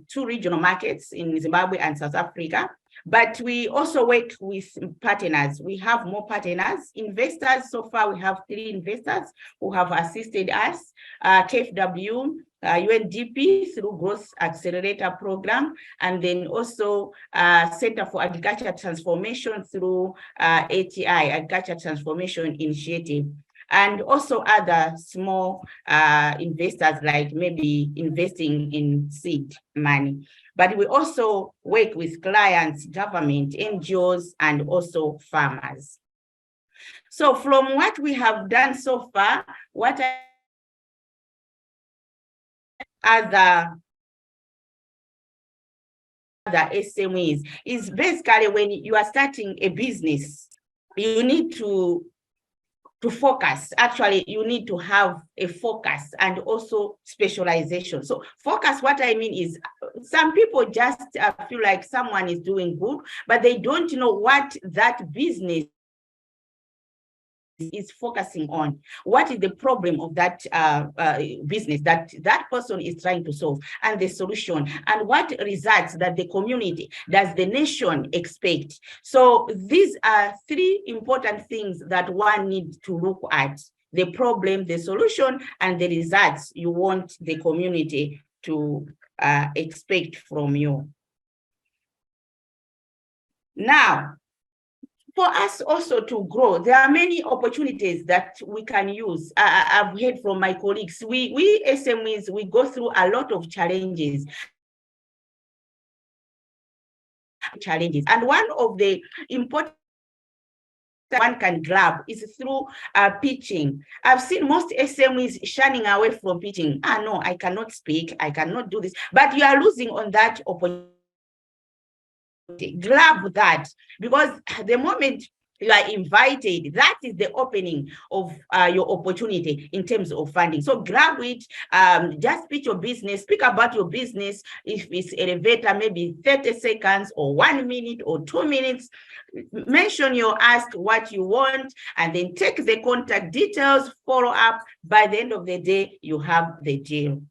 Speaker 7: 2 regional markets in Zimbabwe and South Africa. But we also work with partners. We have more partners. Investors, so far we have 3 investors who have assisted us, KFW, UNDP through Growth Accelerator Program, and then also Center for Agriculture Transformation through ATI, Agriculture Transformation Initiative. and also other small investors, like maybe investing in seed money. But we also work with clients, government, NGOs, and also farmers. So from what we have done so far, what other SMEs is basically when you are starting a business, you need to focus. Actually, you need to have a focus and also specialization. So focus, what I mean is some people just feel like someone is doing good, but they don't know what that business is focusing on. What is the problem of that business that that person is trying to solve, and the solution, and what results that the community, does the nation expect? So these are three important things that one needs to look at: the problem, the solution, and the results you want the community to expect from you. Now, for us also to grow, there are many opportunities that we can use. I've heard from my colleagues, we SMEs, we go through a lot of challenges. And one of the important one can grab is through pitching. I've seen most SMEs shunning away from pitching. No, I cannot speak, I cannot do this, but you are losing on that opportunity. Grab that, because the moment you are invited, that is the opening of your opportunity in terms of funding. So grab it, just pitch your business, speak about your business. If it's elevator, maybe 30 seconds or 1 minute or 2 minutes, mention your ask, what you want, and then take the contact details, follow up. By the end of the day, you have the deal.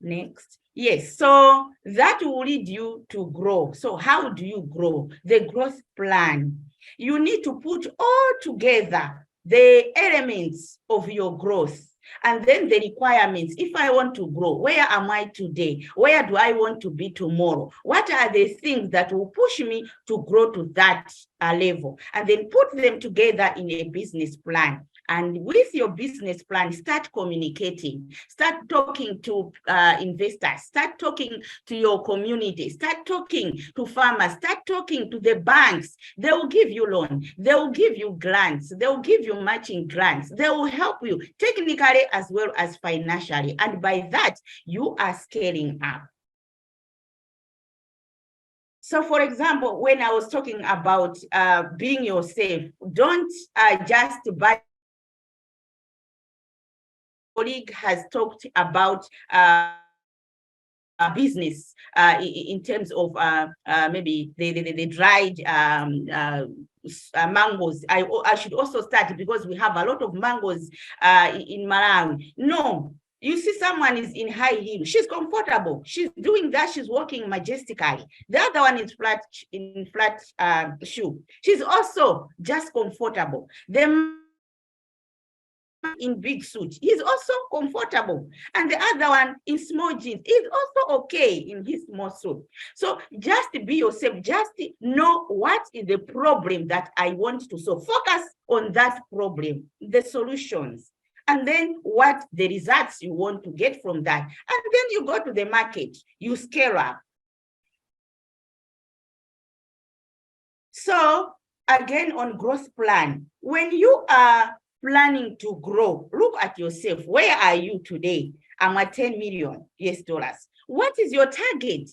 Speaker 7: Next. Yes, so that will lead you to grow. So how do you grow? The growth plan. You need to put all together the elements of your growth, and then the requirements. If I want to grow, where am I today? Where do I want to be tomorrow? What are the things that will push me to grow to that level? And then put them together in a business plan. And with your business plan, start communicating, start talking to investors, start talking to your community, start talking to farmers, start talking to the banks. They will give you loan, they will give you grants, they will give you matching grants, they will help you technically as well as financially. And by that, you are scaling up. So for example, when I was talking about being yourself, don't just buy. Colleague has talked about business in terms of maybe the dried mangoes. I should also start, because we have a lot of mangoes in Malawi. No, you see someone is in high heel, she's comfortable, she's doing that, she's walking majestically. The other one is flat shoe, she's also just comfortable. In big suit, he's also comfortable, and the other one in small jeans is also okay in his small suit. So just be yourself, just know what is the problem that I want to solve, focus on that problem, the solutions, and then what the results you want to get from that, and then you go to the market, you scale up. So again, on growth plan, when you are planning to grow, look at yourself. Where are you today? I'm at $10 million US. What is your target?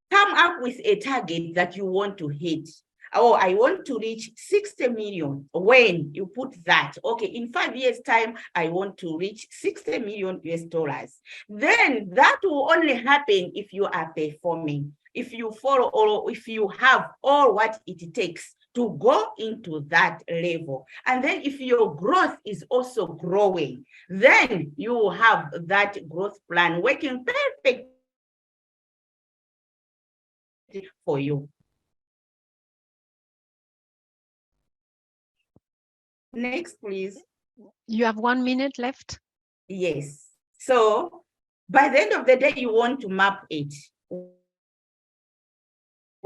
Speaker 7: Come up with a target that you want to hit. Oh, I want to reach 60 million. When you put that, okay, in 5 years' time, I want to reach 60 million US. Then that will only happen if you are performing, if you follow, or if you have all what it takes to go into that level. And then if your growth is also growing, then you will have that growth plan working perfect for you. Next, please.
Speaker 1: You have 1 minute left.
Speaker 7: Yes. So by the end of the day, you want to map it.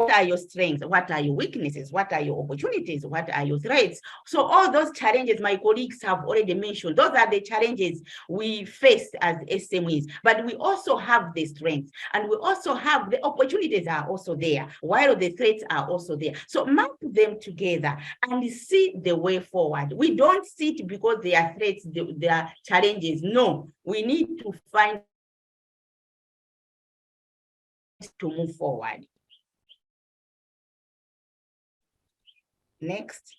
Speaker 7: What are your strengths? What are your weaknesses? What are your opportunities? What are your threats? So all those challenges my colleagues have already mentioned, those are the challenges we face as SMEs, but we also have the strengths and we also have the opportunities are also there, while the threats are also there. So map them together and see the way forward. We don't sit because they are threats, they are challenges. No, we need to find to move forward. Next.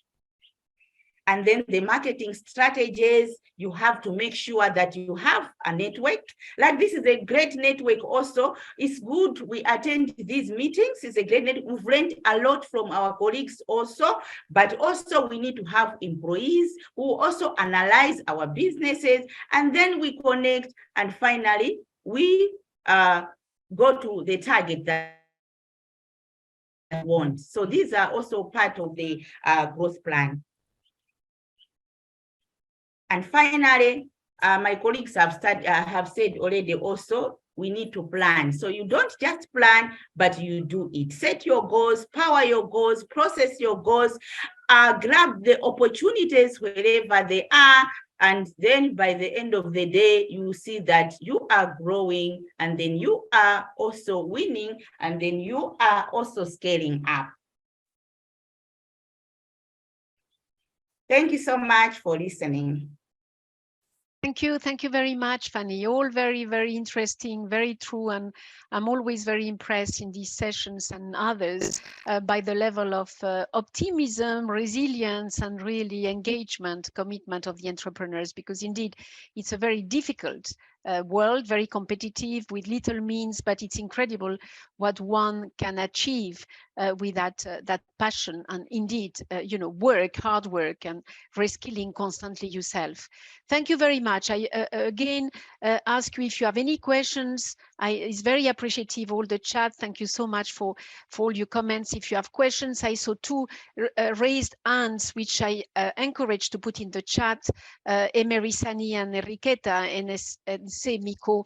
Speaker 7: And then the marketing strategies, you have to make sure that you have a network. Like this is a great network also. It's good we attend these meetings. It's a great network. We've learned a lot from our colleagues also, but also we need to have employees who also analyze our businesses, and then we connect, and finally we go to the target that we want. So these are also part of the growth plan. And finally, my colleagues have said already also, we need to plan. So you don't just plan, but you do it. Set your goals, power your goals, process your goals, grab the opportunities wherever they are. And then by the end of the day, you see that you are growing, and then you are also winning, and then you are also scaling up. Thank you so much for listening.
Speaker 1: Thank you very much, Fanny. All very, very interesting, very true, and I'm always very impressed in these sessions and others by the level of optimism, resilience, and really engagement, commitment of the entrepreneurs, because indeed it's a very difficult world, very competitive with little means, but it's incredible what one can achieve with that passion and indeed, hard work and reskilling constantly yourself. Thank you very much. I again ask you if you have any questions. It's very appreciative, all the chat. Thank you so much for all your comments. If you have questions, I saw two raised hands, which I encourage to put in the chat, Emery Sani and Enriqueta and Miko,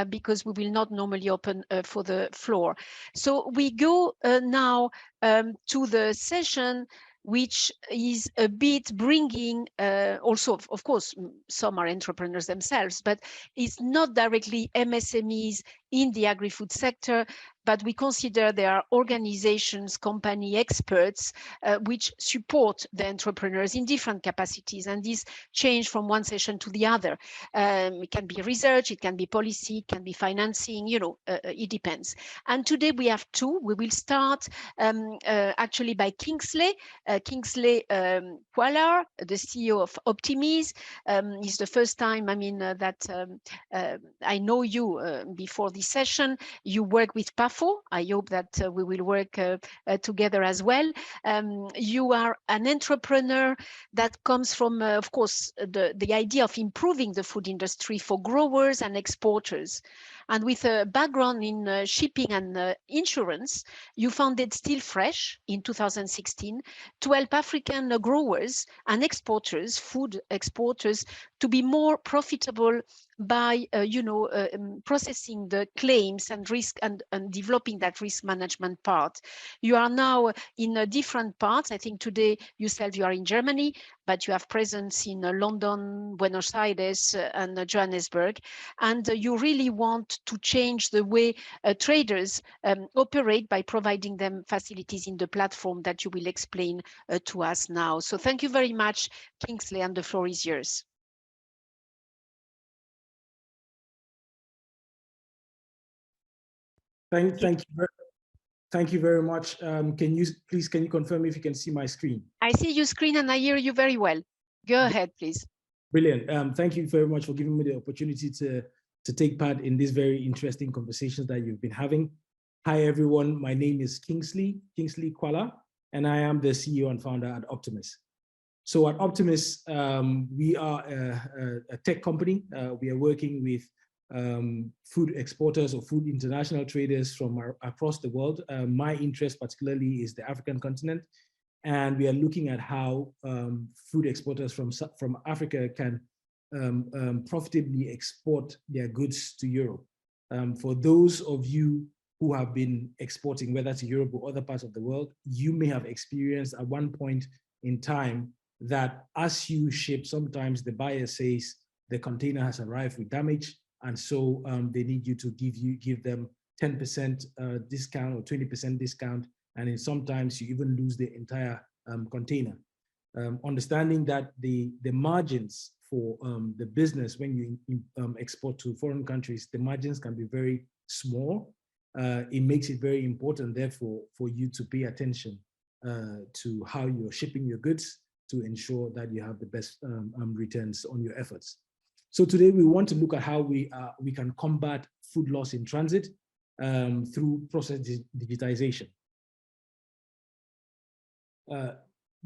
Speaker 1: because we will not normally open for the floor. So we go now to the session, which is a bit bringing also, of course, some are entrepreneurs themselves, but it's not directly MSMEs in the agri-food sector, but we consider there are organizations, company experts, which support the entrepreneurs in different capacities. And this change from one session to the other. It can be research, it can be policy, it can be financing, it depends. And today we have two. We will start actually by Kingsley KWALAR, the CEO of OPTIMIZ. It's the first time, that I know you before this session. You work with Pafo. I hope that we will work together as well. You are an entrepreneur that comes from, of course, the idea of improving the food industry for growers and exporters. And with a background in shipping and insurance, you founded Still Fresh in 2016 to help African growers and exporters, food exporters, to be more profitable by processing the claims and risk and developing that risk management part. You are now in different parts. I think today yourself you are in Germany, but you have presence in London, Buenos Aires, and Johannesburg, and you really want to change the way traders operate by providing them facilities in the platform that you will explain to us now. So thank you very much, Kingsley, and the floor is yours.
Speaker 8: Thank you very much. Can you confirm if you can see my screen?
Speaker 1: I see your screen and I hear you very well. Go ahead, please.
Speaker 8: Brilliant. Thank you very much for giving me the opportunity to take part in these very interesting conversations that you've been having. Hi, everyone. My name is Kingsley KWALAR, and I am the CEO and founder at OPTIMIZ. So at OPTIMIZ, we are a tech company. We are working with food exporters or food international traders from across the world. My interest particularly is the African continent, and we are looking at how food exporters from Africa can profitably export their goods to Europe. For those of you who have been exporting, whether to Europe or other parts of the world, you may have experienced at one point in time that as you ship, sometimes the buyer says the container has arrived with damage, and so they need you to give them 10% discount or 20% discount, and then sometimes you even lose the entire container. Understanding that the margins for the business when you export to foreign countries, the margins can be very small. It makes it very important, therefore, for you to pay attention to how you're shipping your goods to ensure that you have the best returns on your efforts. So today we want to look at how we can combat food loss in transit through process digitization.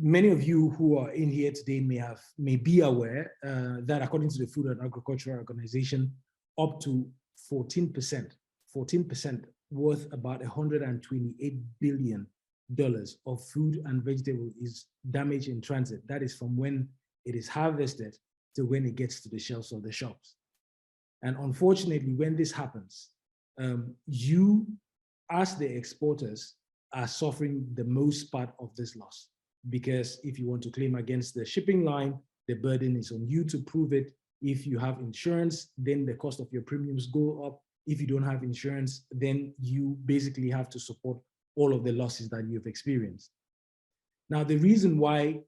Speaker 8: Many of you who are in here today may be aware that according to the Food and Agricultural Organization, up to 14% worth about $128 billion of food and vegetable is damaged in transit. That is from when it is harvested to when it gets to the shelves of the shops. And unfortunately, when this happens, you as the exporters are suffering the most part of this loss, because if you want to claim against the shipping line, the burden is on you to prove it. If you have insurance, then the cost of your premiums go up. If you don't have insurance, then you basically have to support all of the losses that you've experienced. Now, the reason why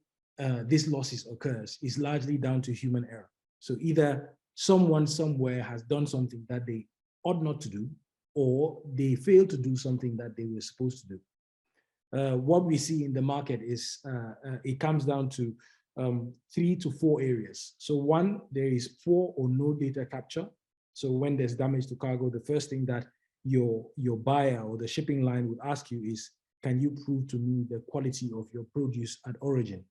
Speaker 8: these losses occurs is largely down to human error. So either someone somewhere has done something that they ought not to do, or they fail to do something that they were supposed to do. What we see in the market is it comes down to 3 to 4 areas. So one, there is poor or no data capture. So when there's damage to cargo, the first thing that your buyer or the shipping line would ask you is, can you prove to me the quality of your produce at origin?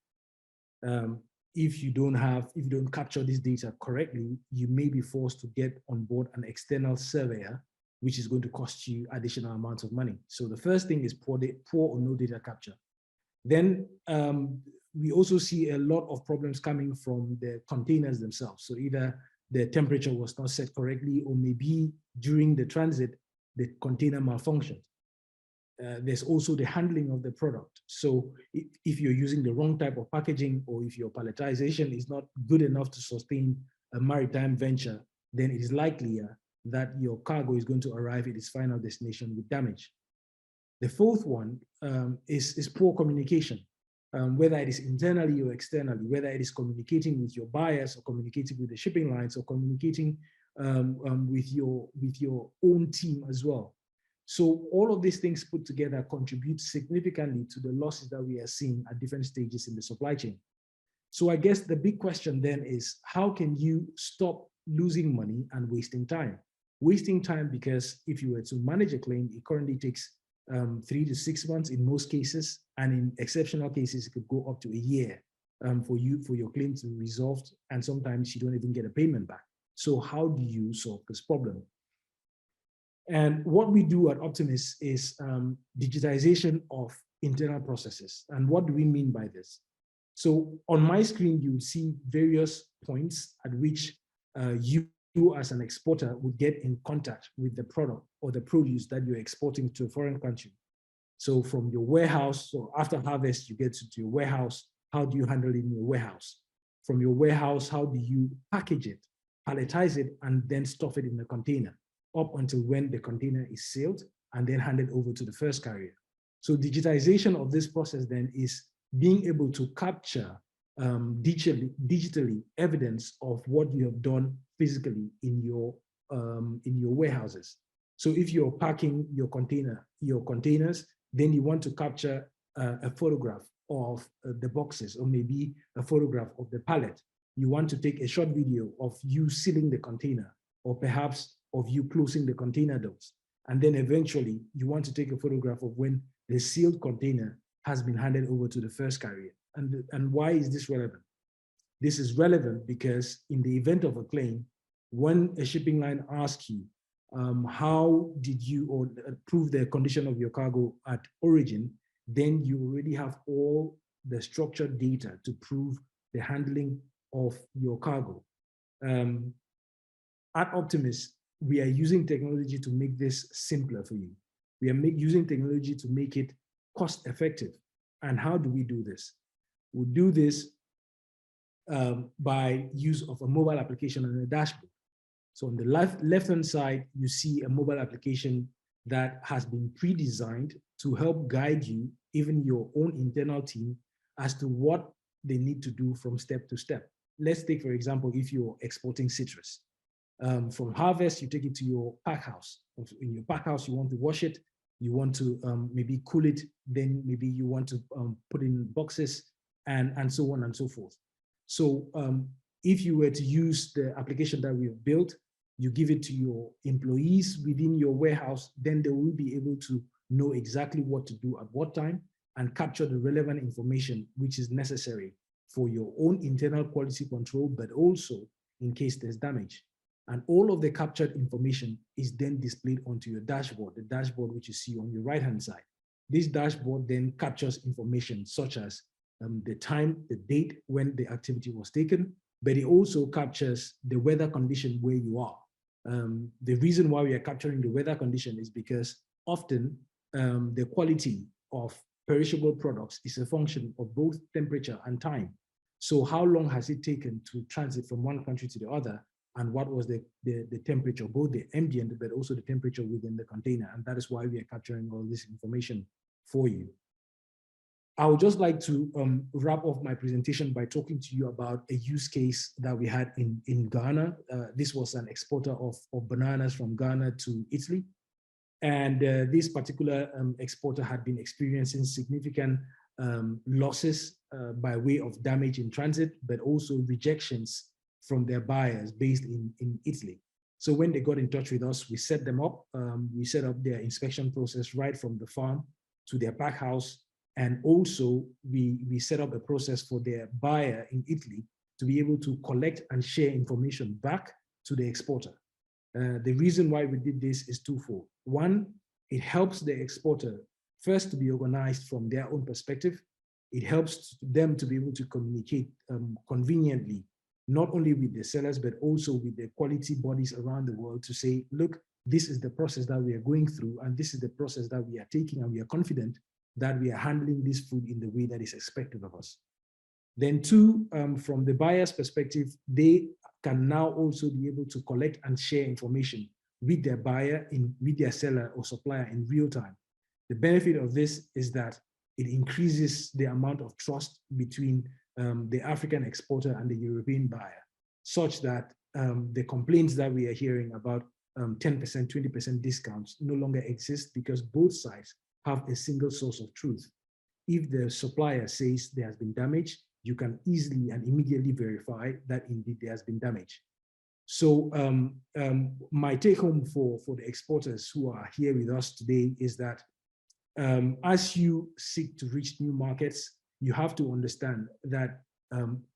Speaker 8: If you don't capture this data correctly, you may be forced to get on board an external surveyor, which is going to cost you additional amounts of money. So the first thing is poor or no data capture. Then we also see a lot of problems coming from the containers themselves. So either the temperature was not set correctly, or maybe during the transit, the container malfunctioned. There's also the handling of the product. So if you're using the wrong type of packaging, or if your palletization is not good enough to sustain a maritime venture, then it is likelier that your cargo is going to arrive at its final destination with damage. The fourth one is poor communication, whether it is internally or externally, whether it is communicating with your buyers or communicating with the shipping lines or communicating with your own team as well. So all of these things put together contribute significantly to the losses that we are seeing at different stages in the supply chain. So I guess the big question then is, how can you stop losing money and wasting time? Wasting time because if you were to manage a claim, it currently takes 3 to 6 months in most cases, and in exceptional cases, it could go up to a year for your claim to be resolved, and sometimes you don't even get a payment back. So how do you solve this problem? And what we do at OPTIMIZ is digitization of internal processes. And what do we mean by this? So on my screen, you will see various points at which you as an exporter would get in contact with the product or the produce that you're exporting to a foreign country. So from your warehouse, so after harvest, you get to your warehouse. How do you handle it in your warehouse? From your warehouse, how do you package it, palletize it, and then stuff it in a container, up until when the container is sealed and then handed over to the first carrier. So digitization of this process then is being able to capture digitally evidence of what you have done physically in your warehouses. So if you're packing your containers, then you want to capture a photograph of the boxes, or maybe a photograph of the pallet. You want to take a short video of you sealing the container, or perhaps of you closing the container doors. And then eventually you want to take a photograph of when the sealed container has been handed over to the first carrier. And why is this relevant? This is relevant because in the event of a claim, when a shipping line asks you, how did you prove the condition of your cargo at origin, then you already have all the structured data to prove the handling of your cargo. At OPTIMIZ, we are using technology to make this simpler for you. We are using technology to make it cost effective. And how do we do this? We do this by use of a mobile application and a dashboard. So on the left-hand side, you see a mobile application that has been pre-designed to help guide you, even your own internal team, as to what they need to do from step to step. Let's take, for example, if you're exporting citrus. From harvest, you take it to your pack house. In your pack house, you want to wash it, you want to maybe cool it, then maybe you want to put in boxes, and so on and so forth. So if you were to use the application that we have built, you give it to your employees within your warehouse, then they will be able to know exactly what to do at what time and capture the relevant information which is necessary for your own internal quality control, but also in case there's damage. And all of the captured information is then displayed onto your dashboard, the dashboard which you see on your right-hand side. This dashboard then captures information such as the time, the date when the activity was taken, but it also captures the weather condition where you are. The reason why we are capturing the weather condition is because often the quality of perishable products is a function of both temperature and time. So how long has it taken to transit from one country to the other, and what was the temperature, both the ambient but also the temperature within the container, and that is why we are capturing all this information for you. I would just like to wrap up my presentation by talking to you about a use case that we had in Ghana. This was an exporter of bananas from Ghana to Italy. And this particular exporter had been experiencing significant losses by way of damage in transit, but also rejections from their buyers based in Italy. So when they got in touch with us, we set them up. We set up their inspection process right from the farm to their pack house. And also we set up a process for their buyer in Italy to be able to collect and share information back to the exporter. The reason why we did this is twofold. One, it helps the exporter first to be organized from their own perspective. It helps them to be able to communicate conveniently, not only with the sellers, but also with the quality bodies around the world to say, look, this is the process that we are going through, and this is the process that we are taking, and we are confident that we are handling this food in the way that is expected of us. Then two, from the buyer's perspective, they can now also be able to collect and share information with their buyer, with their seller or supplier in real time. The benefit of this is that it increases the amount of trust between the African exporter and the European buyer, such that the complaints that we are hearing about 10%, 20% discounts no longer exist, because both sides have a single source of truth. If the supplier says there has been damage, you can easily and immediately verify that indeed there has been damage. So my take home for the exporters who are here with us today is that as you seek to reach new markets, you have to understand that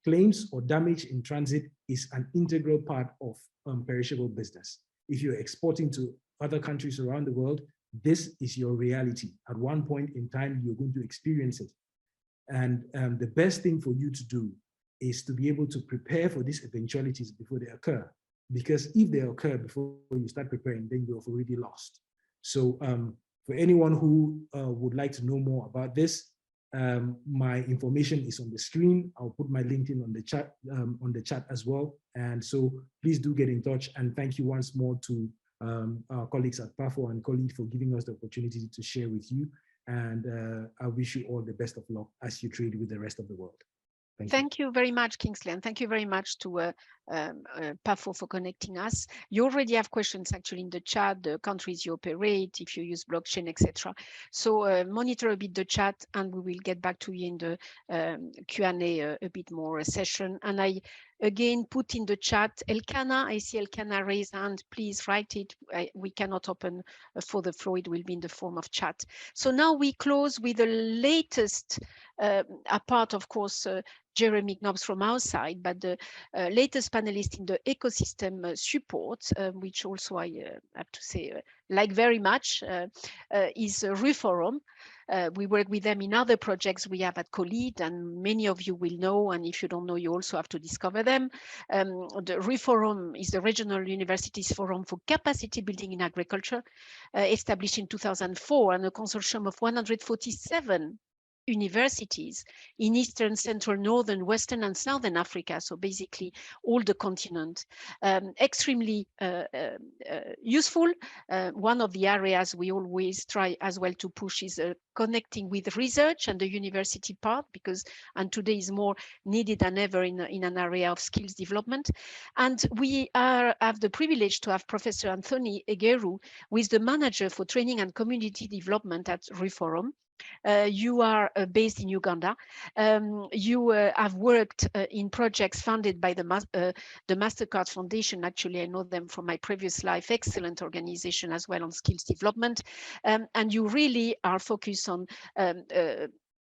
Speaker 8: claims or damage in transit is an integral part of perishable business. If you're exporting to other countries around the world, this is your reality. At one point in time, you're going to experience it. And the best thing for you to do is to be able to prepare for these eventualities before they occur. Because if they occur before you start preparing, then you have already lost. So for anyone who would like to know more about this, my information is on the screen. I'll put my LinkedIn on the chat as well. And so please do get in touch. And thank you once more to our colleagues at PAFO and COLEAD for giving us the opportunity to share with you. And I wish you all the best of luck as you trade with the rest of the world.
Speaker 1: Thank you very much, Kingsley, and thank you very much to Pafo for connecting us. You already have questions actually in the chat, the countries you operate, if you use blockchain, etc. So monitor a bit the chat, and we will get back to you in the Q&A a bit more session. And I again put in the chat, Elkana, I see Elkana raise hand, please write it. We cannot open for the floor, it will be in the form of chat. So now we close with the latest, apart of course, Jeremy Knobs from our side, but the latest panelist in the ecosystem support, which also I have to say like very much is RUFORUM. We work with them in other projects we have at COLEAD, and many of you will know, and if you don't know, you also have to discover them. The RUFORUM is the Regional Universities Forum for Capacity Building in Agriculture, established in 2004, and a consortium of 147 universities in Eastern, Central, Northern, Western, and Southern Africa, so basically all the continent. Extremely useful. One of the areas we always try as well to push is connecting with research and the university part, because and today is more needed than ever in an area of skills development. And we have the privilege to have Professor Anthony EGERU, who is the manager for training and community development at RUFORUM. You are based in Uganda. You have worked in projects funded by the MasterCard Foundation. Actually, I know them from my previous life. Excellent organization as well on skills development. And you really are focused on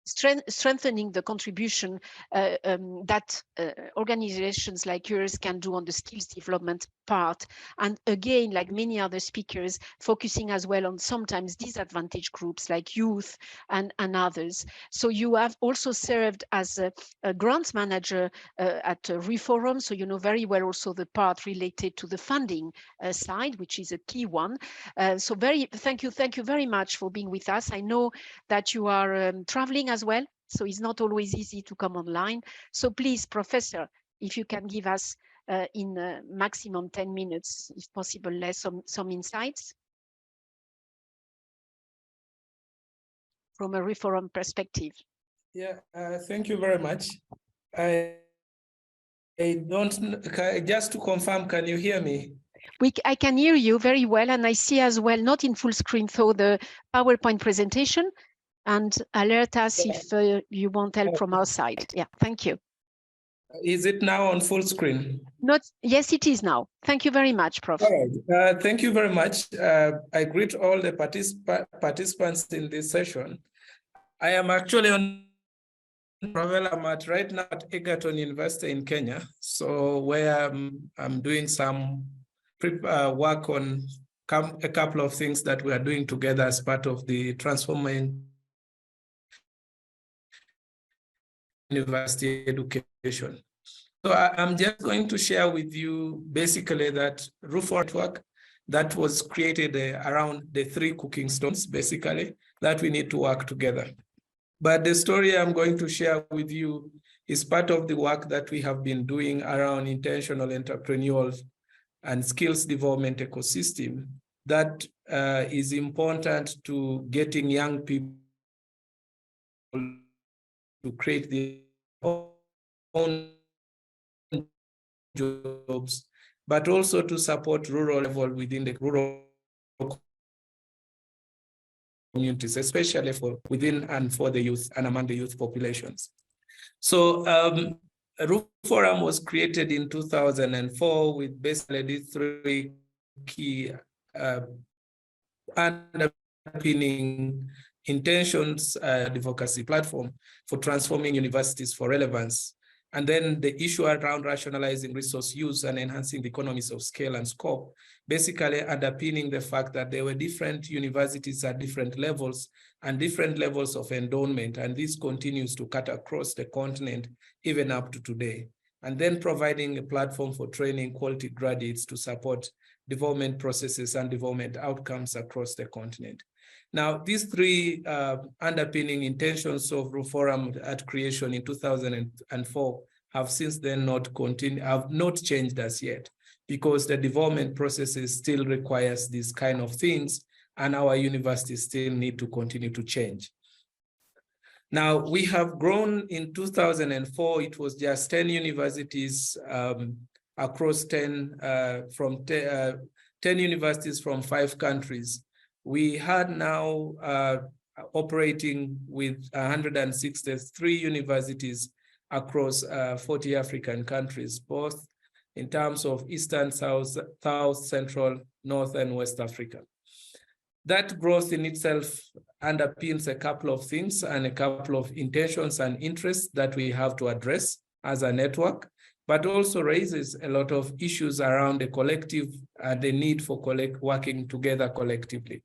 Speaker 1: strengthening the contribution that organizations like yours can do on the skills development part. And again, like many other speakers, focusing as well on sometimes disadvantaged groups like youth and others. So you have also served as a grants manager at RUFORUM, so you know very well also the part related to the funding side, which is a key one. So thank you very much for being with us. I know that you are traveling as well, so it's not always easy to come online. So please, Professor, if you can give us in maximum 10 minutes, if possible less, some insights from a RUFORUM perspective.
Speaker 9: Yeah, thank you very much. I don't, just to confirm, can you hear me?
Speaker 1: I can hear you very well, and I see as well, not in full screen, though, the PowerPoint presentation, and alert us if you want help from our side. Yeah, thank you.
Speaker 9: Is it now on full screen?
Speaker 1: Yes, it is now. Thank you very much, Prof.
Speaker 9: All right. Thank you very much. I greet all the participants in this session. I am actually on travel. I'm right now at Egerton University in Kenya, so where I'm doing some work on a couple of things that we are doing together as part of the Transforming University Education. So I'm just going to share with you basically that RUFORUM network that was created around the 3 cooking stones, basically, that we need to work together. But the story I'm going to share with you is part of the work that we have been doing around intentional entrepreneurial and skills development ecosystem that is important to getting young people to create their own jobs, but also to support rural level within the rural communities, especially for within and for the youth and among the youth populations. So RUFORUM was created in 2004 with basically these 3 key underpinning intentions, advocacy platform for transforming universities for relevance. And then the issue around rationalizing resource use and enhancing the economies of scale and scope, basically underpinning the fact that there were different universities at different levels and different levels of endowment. And this continues to cut across the continent, even up to today. And then providing a platform for training quality graduates to support development processes and development outcomes across the continent. Now, these 3 underpinning intentions of RUFORUM at creation in 2004 have since then not changed as yet, because the development processes still requires these kind of things, and our universities still need to continue to change. Now, we have grown in 2004, it was just 10 universities across 10 universities from 5 countries. We had now operating with 163 universities across 40 African countries, both in terms of Eastern, South, Central, North, and West Africa. That growth in itself underpins a couple of things and a couple of intentions and interests that we have to address as a network, but also raises a lot of issues around the collective the need for working together collectively.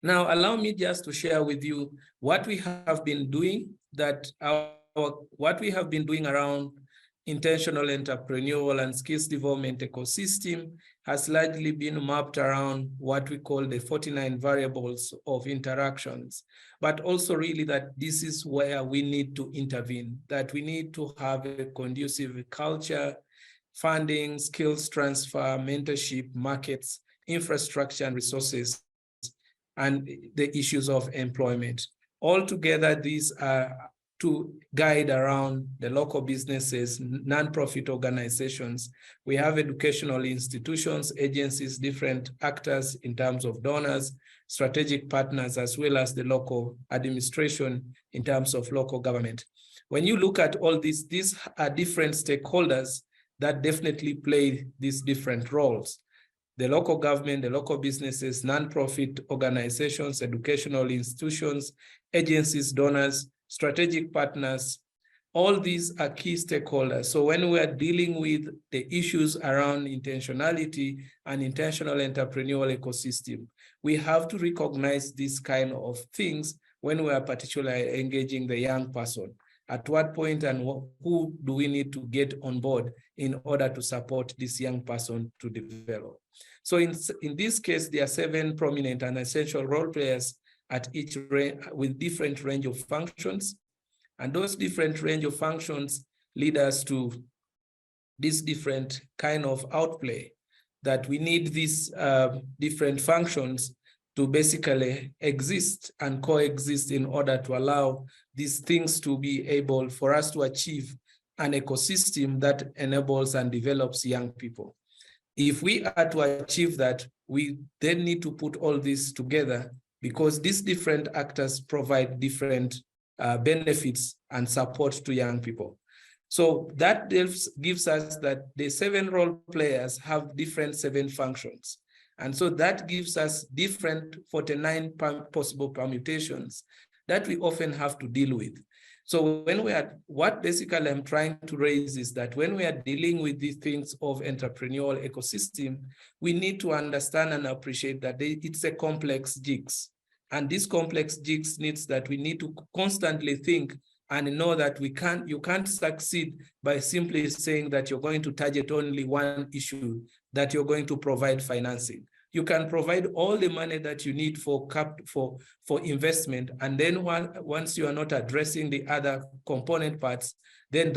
Speaker 9: Now, allow me just to share with you what we have been doing, what we have been doing around intentional entrepreneurial and skills development ecosystem has largely been mapped around what we call the 49 variables of interactions, but also really that this is where we need to intervene, that we need to have a conducive culture, funding, skills transfer, mentorship, markets, infrastructure and resources, and the issues of employment. Altogether, these are to guide around the local businesses, non-profit organizations. We have educational institutions, agencies, different actors in terms of donors, strategic partners, as well as the local administration in terms of local government. When you look at all these are different stakeholders that definitely play these different roles. The local government, the local businesses, non-profit organizations, educational institutions, agencies, donors, strategic partners, all these are key stakeholders. So when we are dealing with the issues around intentionality and intentional entrepreneurial ecosystem, we have to recognize these kind of things when we are particularly engaging the young person. At what point and who do we need to get on board in order to support this young person to develop? So in this case, there are 7 prominent and essential role players at each with different range of functions. And those different range of functions lead us to this different kind of outplay, that we need these different functions to basically exist and coexist in order to allow these things to be able for us to achieve an ecosystem that enables and develops young people. If we are to achieve that, we then need to put all this together because these different actors provide different benefits and support to young people. So that gives us that the 7 role players have different 7 functions. And so that gives us different 49 possible permutations that we often have to deal with. So when what basically I'm trying to raise is that when we are dealing with these things of entrepreneurial ecosystem, we need to understand and appreciate that it's a complex jigs. And this complex jigs needs that we need to constantly think and know that you can't succeed by simply saying that you're going to target only one issue, that you're going to provide financing. You can provide all the money that you need for investment, and then once you are not addressing the other component parts, then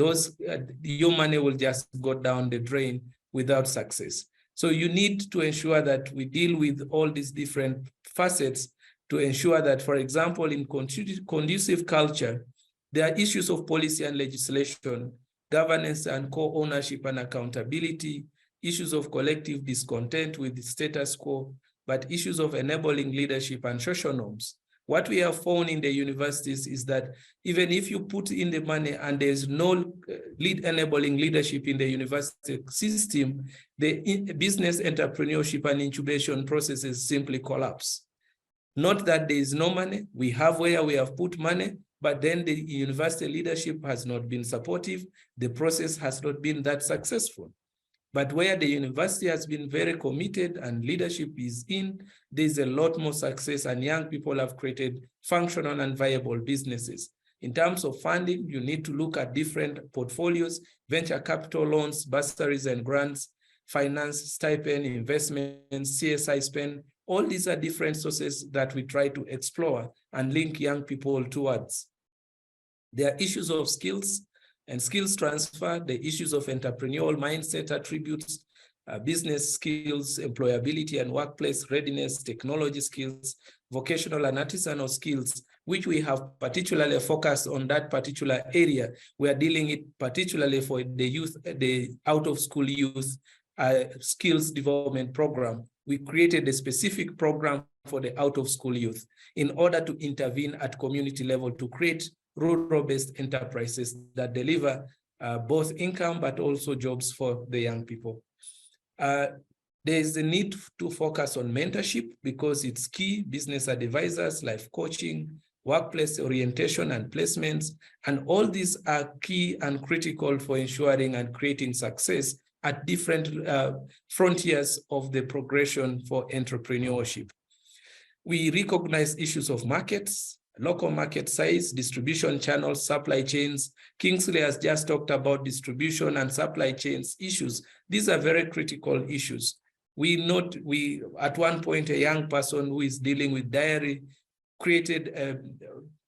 Speaker 9: your money will just go down the drain without success. So you need to ensure that we deal with all these different facets to ensure that, for example, in conducive culture, there are issues of policy and legislation, governance and co-ownership and accountability, issues of collective discontent with the status quo, but issues of enabling leadership and social norms. What we have found in the universities is that even if you put in the money and there's no enabling leadership in the university system, the business entrepreneurship and incubation processes simply collapse. Not that there is no money, we have where we have put money, but then the university leadership has not been supportive, the process has not been that successful. But where the university has been very committed and leadership is in, there's a lot more success and young people have created functional and viable businesses. In terms of funding, you need to look at different portfolios, venture capital loans, bursaries and grants, finance, stipend, investments, CSI spend. All these are different sources that we try to explore and link young people towards. There are issues of skills and skills transfer, the issues of entrepreneurial mindset attributes, business skills, employability and workplace readiness, technology skills, vocational and artisanal skills, which we have particularly focused on that particular area. We are dealing it particularly for the youth, the out-of-school youth skills development program. We created a specific program for the out-of-school youth in order to intervene at community level to create rural-based enterprises that deliver both income but also jobs for the young people. There is a need to focus on mentorship because it's key. Business advisors, life coaching, workplace orientation and placements, and all these are key and critical for ensuring and creating success at different frontiers of the progression for entrepreneurship. We recognize issues of markets, local market size, distribution channels, supply chains. Kingsley has just talked about distribution and supply chains issues. These are very critical issues. At one point, a young person who is dealing with dairy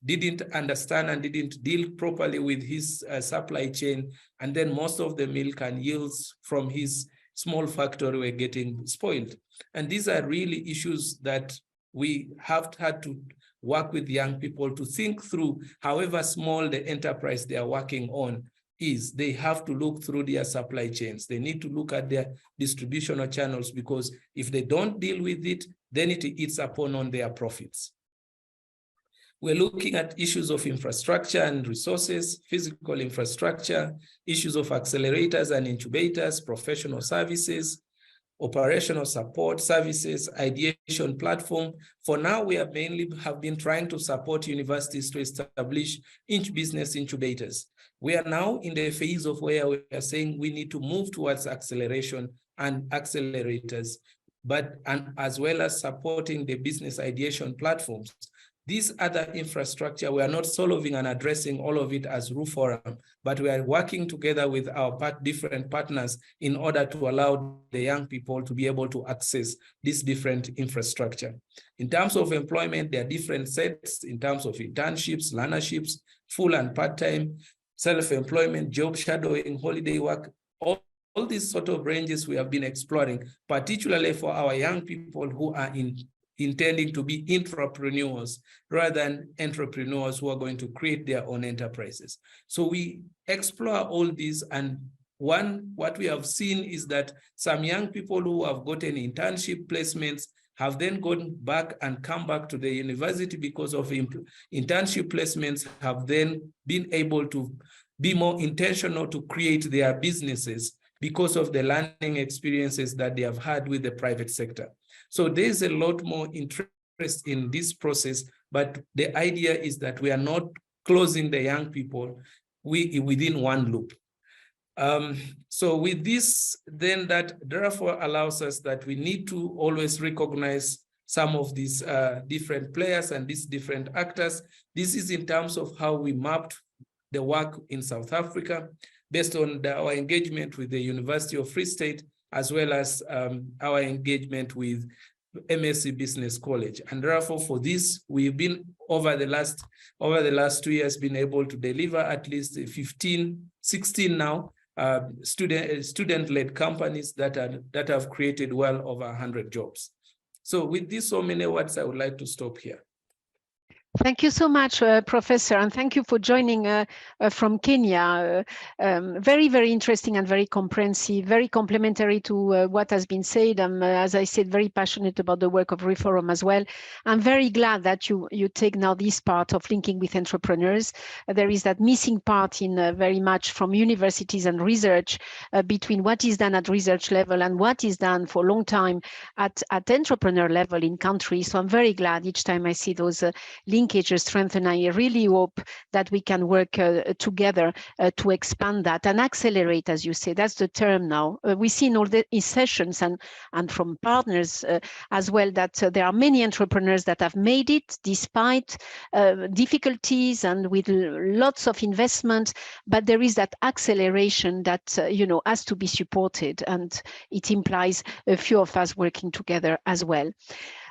Speaker 9: didn't understand and didn't deal properly with his supply chain. And then most of the milk and yields from his small factory were getting spoiled. And these are really issues that we have had to work with young people to think through. However small the enterprise they are working on is, they have to look through their supply chains. They need to look at their distributional channels, because if they don't deal with it, then it eats upon on their profits. We're looking at issues of infrastructure and resources, physical infrastructure, issues of accelerators and incubators, professional services, operational support services, ideation platform. For now, we have mainly been trying to support universities to establish business incubators. We are now in the phase of where we are saying we need to move towards acceleration and accelerators, and as well as supporting the business ideation platforms. These other infrastructure, we are not solving and addressing all of it as RUFORUM, but we are working together with our different partners in order to allow the young people to be able to access this different infrastructure. In terms of employment, there are different sets in terms of internships, learnerships, full and part-time, self-employment, job shadowing, holiday work, all these sort of ranges we have been exploring, particularly for our young people who are intending to be intrapreneurs rather than entrepreneurs who are going to create their own enterprises. So we explore all these, and what we have seen is that some young people who have gotten internship placements have then gone back and come back to the university because of internship placements, have then been able to be more intentional to create their businesses because of the learning experiences that they have had with the private sector. So there's a lot more interest in this process, but the idea is that we are not closing the young people within one loop. So with this, then that therefore allows us that we need to always recognize some of these different players and these different actors. This is in terms of how we mapped the work in South Africa based on our engagement with the University of Free State, as well as our engagement with MSc Business College. And therefore for this, we've been over the last 2 years been able to deliver at least 16 now student-led companies that have created well over 100 jobs. So with these so many words, I would like to stop here.
Speaker 1: Thank you so much, Professor, and thank you for joining from Kenya. Very, very interesting and very comprehensive, very complementary to what has been said. I'm, as I said, very passionate about the work of RUFORUM as well. I'm very glad that you take now this part of linking with entrepreneurs. There is that missing part in very much from universities and research between what is done at research level and what is done for a long time at entrepreneur level in countries. So I'm very glad each time I see those linkages strengthen. I really hope that we can work together to expand that and accelerate, as you say. That's the term now. We see in all the sessions and from partners as well that there are many entrepreneurs that have made it despite difficulties and with lots of investment, but there is that acceleration that has to be supported, and it implies a few of us working together as well.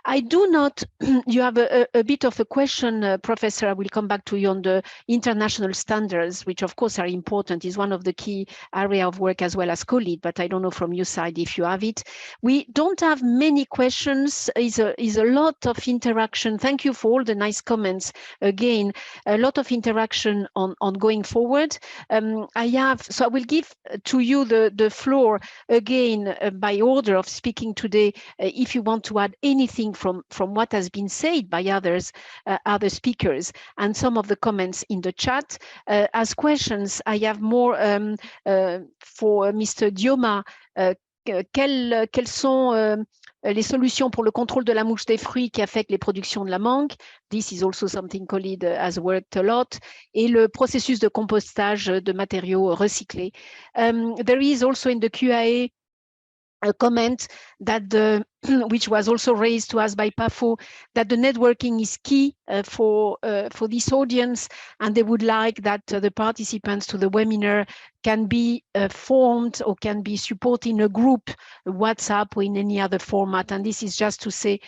Speaker 1: I do not, you have a bit of a question, Professor, I will come back to you on the international standards, which of course are important, is one of the key area of work as well as COLEAD, but I don't know from your side if you have it. We don't have many questions, is a lot of interaction. Thank you for all the nice comments. Again, a lot of interaction on going forward. So I will give to you the floor again by order of speaking today, if you want to add anything from what has been said by others, other speakers, and some of the comments in the chat. As questions, I have more for Mr. DIOMA. quelles sont les solutions pour le contrôle de la mouche des fruits qui affectent les productions de la mangue. This is also something Colead has worked a lot. Et le processus de compostage de matériaux recyclés. There is also in the QA a comment that which was also raised to us by Pafo, that the networking is key for this audience, and they would like that the participants to the webinar can be formed or can be supported in a group, WhatsApp or in any other format. And this is just to say,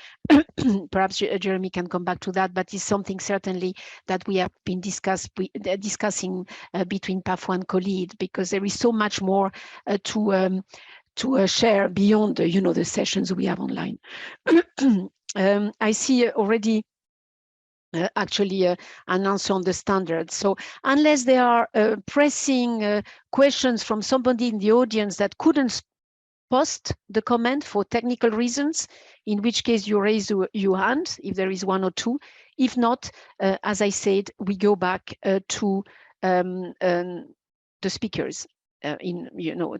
Speaker 1: perhaps Jeremy can come back to that, but it's something certainly that we have been discussing between Pafo and COLEAD, because there is so much more to share beyond, the sessions we have online. I see already actually an answer on the standards. So unless there are pressing questions from somebody in the audience that couldn't post the comment for technical reasons, in which case you raise your hand if there is one or two. If not, as I said, we go back to the speakers. In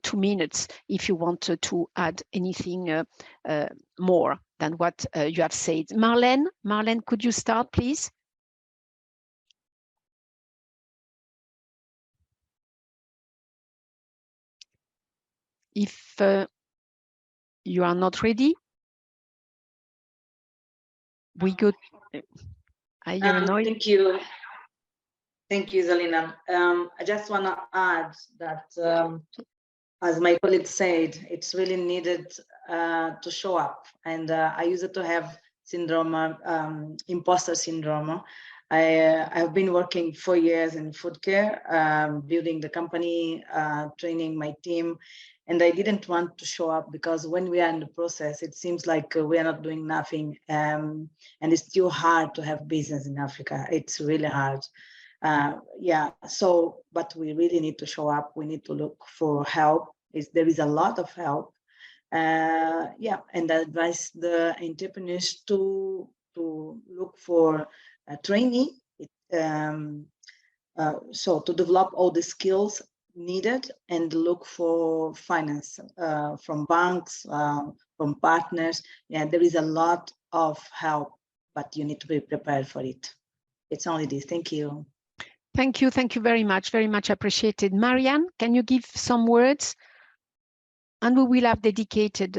Speaker 1: 2 minutes, if you want to add anything more than what you have said. Marlène, could you start, please? If you are not ready, we go. I hear a noise.
Speaker 2: Thank you, Isolina. I just want to add that, as my colleague said, it's really needed to show up. And I used to have syndrome, imposter syndrome. I've been working 4 years in FoodCare, building the company, training my team, and I didn't want to show up because when we are in the process, it seems like we are not doing nothing, and it's too hard to have business in Africa. It's really hard. So, but we really need to show up. We need to look for help. There is a lot of help. And I advise the entrepreneurs to look for a trainee. So to develop all the skills needed and look for finance from banks, from partners. Yeah, there is a lot of help, but you need to be prepared for it. It's only this. Thank you.
Speaker 1: Thank you very much appreciated. Marian, can you give some words? And we will have dedicated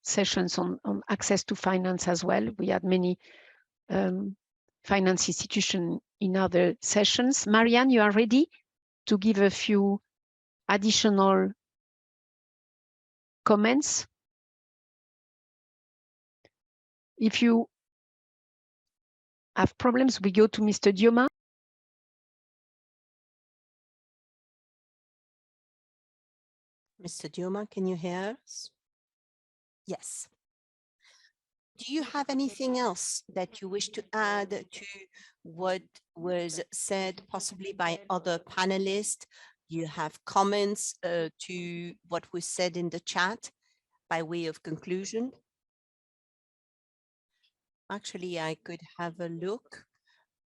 Speaker 1: sessions on access to finance as well. We had many finance institutions in other sessions. Marian, you are ready to give a few additional comments? If you have problems, we go to Mr. DIOMA.
Speaker 5: Mr. DIOMA, can you hear us? Yes. Do you have anything else that you wish to add to what was said, possibly by other panelists? Do you have comments to what was said in the chat by way of conclusion? Actually, I could have a look,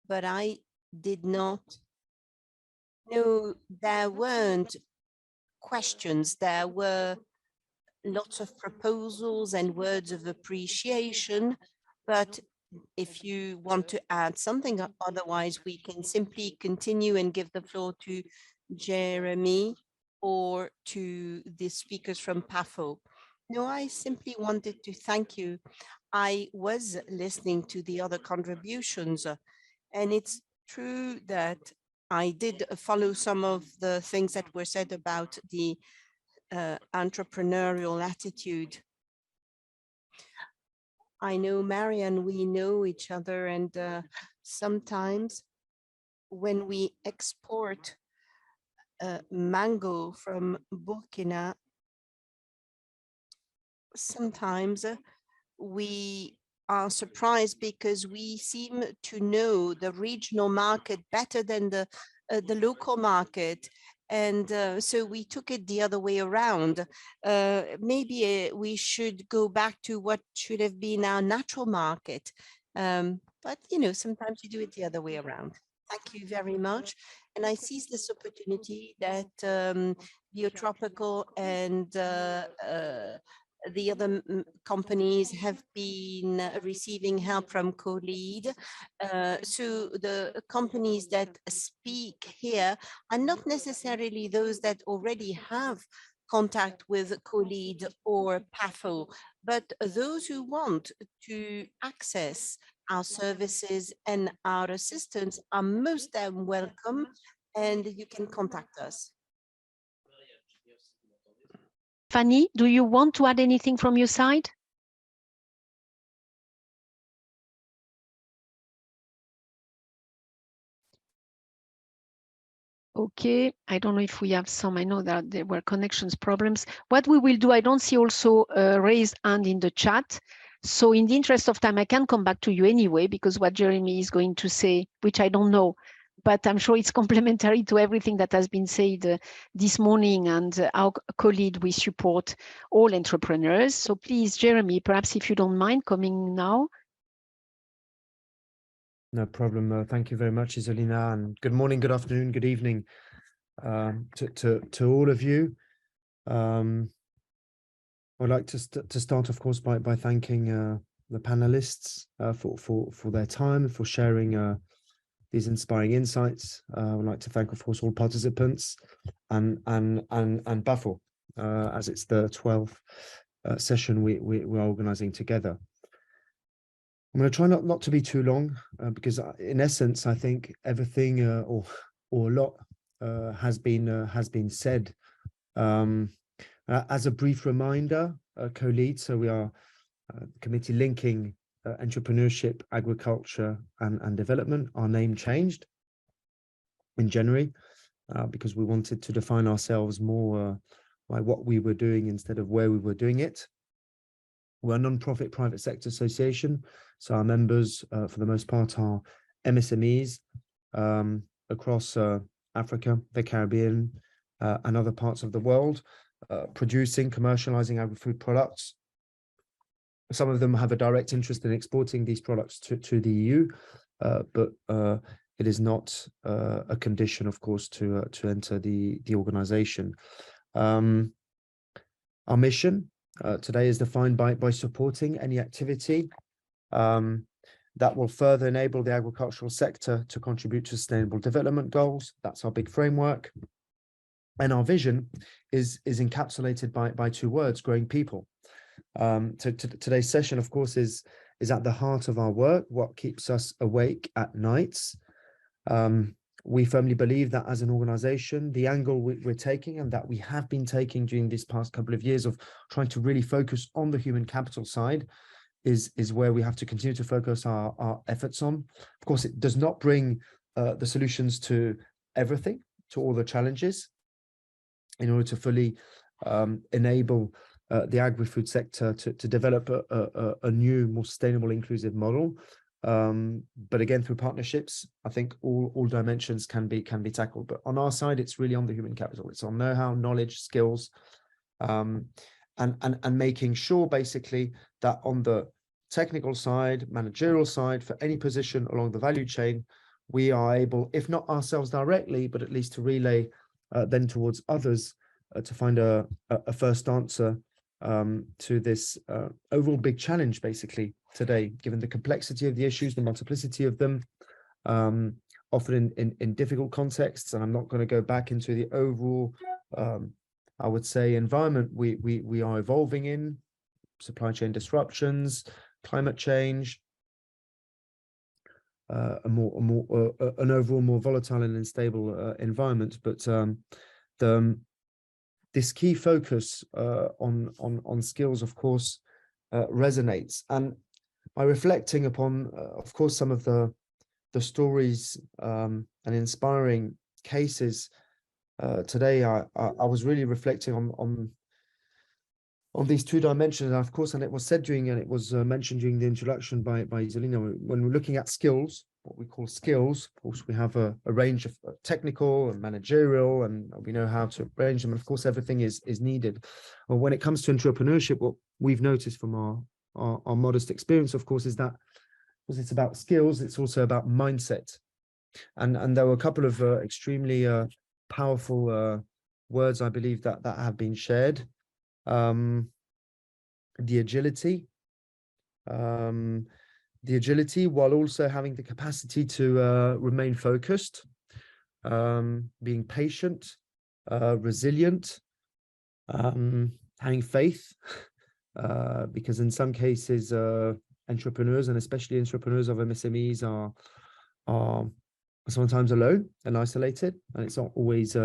Speaker 5: but I did not know there weren't questions. There were lots of proposals and words of appreciation, but if you want to add something, otherwise we can simply continue and give the floor to Jeremy or to the speakers from Pafo. No, I simply wanted to thank you. I was listening to the other contributions, and it's true that I did follow some of the things that were said about the entrepreneurial attitude. I know Marian, we know each other, and sometimes when we export mango from Burkina, sometimes we are surprised because we seem to know the regional market better than the local market. And so we took it the other way around. Maybe we should go back to what should have been our natural market. But, you know, sometimes you do it the other way around. Thank you very much. And I seize this opportunity that Biotropical and the other companies have been receiving help from COLEAD. So the companies that speak here are not necessarily those that already have contact with COLEAD or PAFO, but those who want to access our services and our assistance are most welcome, and you can contact us.
Speaker 1: Fanny, do you want to add anything from your side? Okay, I don't know if we have some, I know that there were connections problems. What we will do, I don't see also a raised hand in the chat. So in the interest of time, I can come back to you anyway, because what Jeremy is going to say, which I don't know, but I'm sure it's complementary to everything that has been said this morning, and our colleague, we support all entrepreneurs. So please, Jeremy, perhaps if you don't mind coming now.
Speaker 10: No problem. Thank you very much, Isolina, and good morning, good afternoon, good evening to all of you. I'd like to start, of course, by thanking the panelists for their time and for sharing these inspiring insights. I would like to thank, of course, all participants and Pafo, as it's the 12th session we're organizing together. I'm going to try not to be too long, because in essence, I think everything or a lot has been said. As a brief reminder, COLEAD, so we are a committee linking entrepreneurship, agriculture, and development. Our name changed in January because we wanted to define ourselves more by what we were doing instead of where we were doing it. We're a non-profit private sector association, so our members, for the most part, are MSMEs across Africa, the Caribbean, and other parts of the world, producing, commercializing agri-food products. Some of them have a direct interest in exporting these products to the EU, but it is not a condition, of course, to enter the organization. Our mission today is defined by supporting any activity that will further enable the agricultural sector to contribute to sustainable development goals. That's our big framework. And our vision is encapsulated by two words: growing people. Today's session, of course, is at the heart of our work, what keeps us awake at nights. We firmly believe that as an organization, the angle we're taking, and that we have been taking during this past couple of years of trying to really focus on the human capital side, is where we have to continue to focus our efforts on. Of course, it does not bring the solutions to everything, to all the challenges, in order to fully enable the agri-food sector to develop a new, more sustainable, inclusive model. But again, through partnerships, I think all dimensions can be tackled. But on our side, it's really on the human capital. It's on know-how, knowledge, skills, and making sure basically that on the technical side, managerial side, for any position along the value chain, we are able, if not ourselves directly, but at least to relay then towards others to find a first answer to this overall big challenge basically today, given the complexity of the issues, the multiplicity of them, often in difficult contexts. And I'm not going to go back into the overall, I would say, environment we are evolving in: supply chain disruptions, climate change, an overall more volatile and unstable environment. But this key focus on skills, of course, resonates. And by reflecting upon, of course, some of the stories and inspiring cases today, I was really reflecting on these two dimensions. And of course, and it was said during, and it was mentioned during the introduction by Isolina, when we're looking at skills, what we call skills, of course, we have a range of technical and managerial, and we know how to arrange them. And of course, everything is needed. Well, when it comes to entrepreneurship, what we've noticed from our modest experience, of course, is that because it's about skills, it's also about mindset. And there were a couple of extremely powerful words, I believe, that have been shared. The agility, while also having the capacity to remain focused, being patient, resilient, having faith, because in some cases, entrepreneurs, and especially entrepreneurs of MSMEs, are sometimes alone and isolated, and it's not always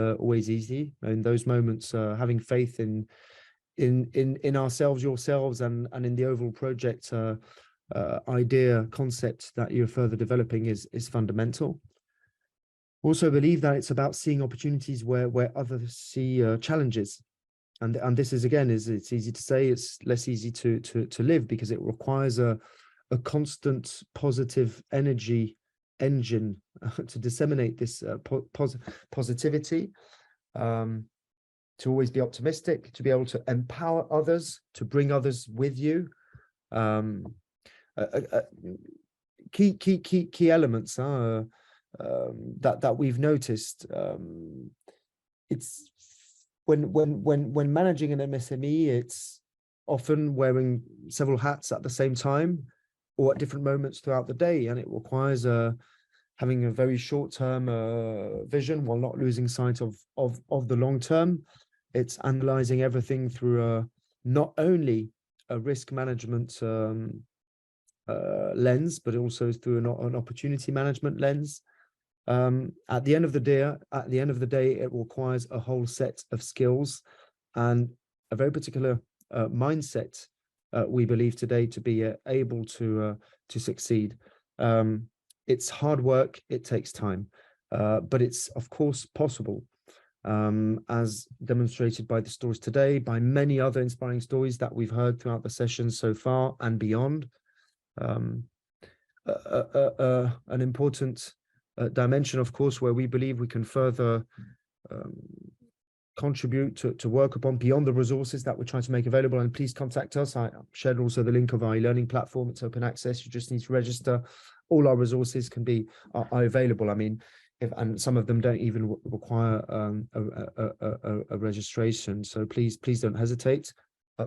Speaker 10: easy. In those moments, having faith in ourselves, yourselves, and in the overall project idea, concept that you're further developing is fundamental. Also believe that it's about seeing opportunities where others see challenges. And this is, again, it's easy to say, it's less easy to live, because it requires a constant positive energy engine to disseminate this positivity, to always be optimistic, to be able to empower others, to bring others with you. Key elements that we've noticed. It's when managing an MSME, it's often wearing several hats at the same time or at different moments throughout the day, and it requires having a very short-term vision while not losing sight of the long term. It's analyzing everything through not only a risk management lens, but also through an opportunity management lens. At the end of the day, it requires a whole set of skills and a very particular mindset, we believe today, to be able to succeed. It's hard work, it takes time, but it's of course possible, as demonstrated by the stories today, by many other inspiring stories that we've heard throughout the session so far and beyond. An important dimension, of course, where we believe we can further contribute to work upon beyond the resources that we're trying to make available. And please contact us. I shared also the link of our e-learning platform. It's open access. You just need to register. All our resources are available. I mean, and some of them don't even require a registration. So please don't hesitate,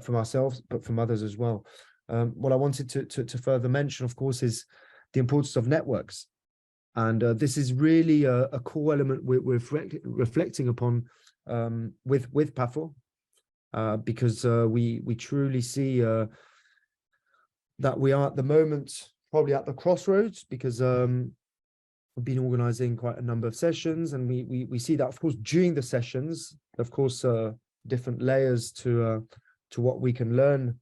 Speaker 10: from ourselves, but from others as well. What I wanted to further mention, of course, is the importance of networks. And this is really a core element we're reflecting upon with PAFO, because we truly see that we are at the moment probably at the crossroads, because we've been organizing quite a number of sessions, and we see that, of course, during the sessions, of course, different layers to what we can learn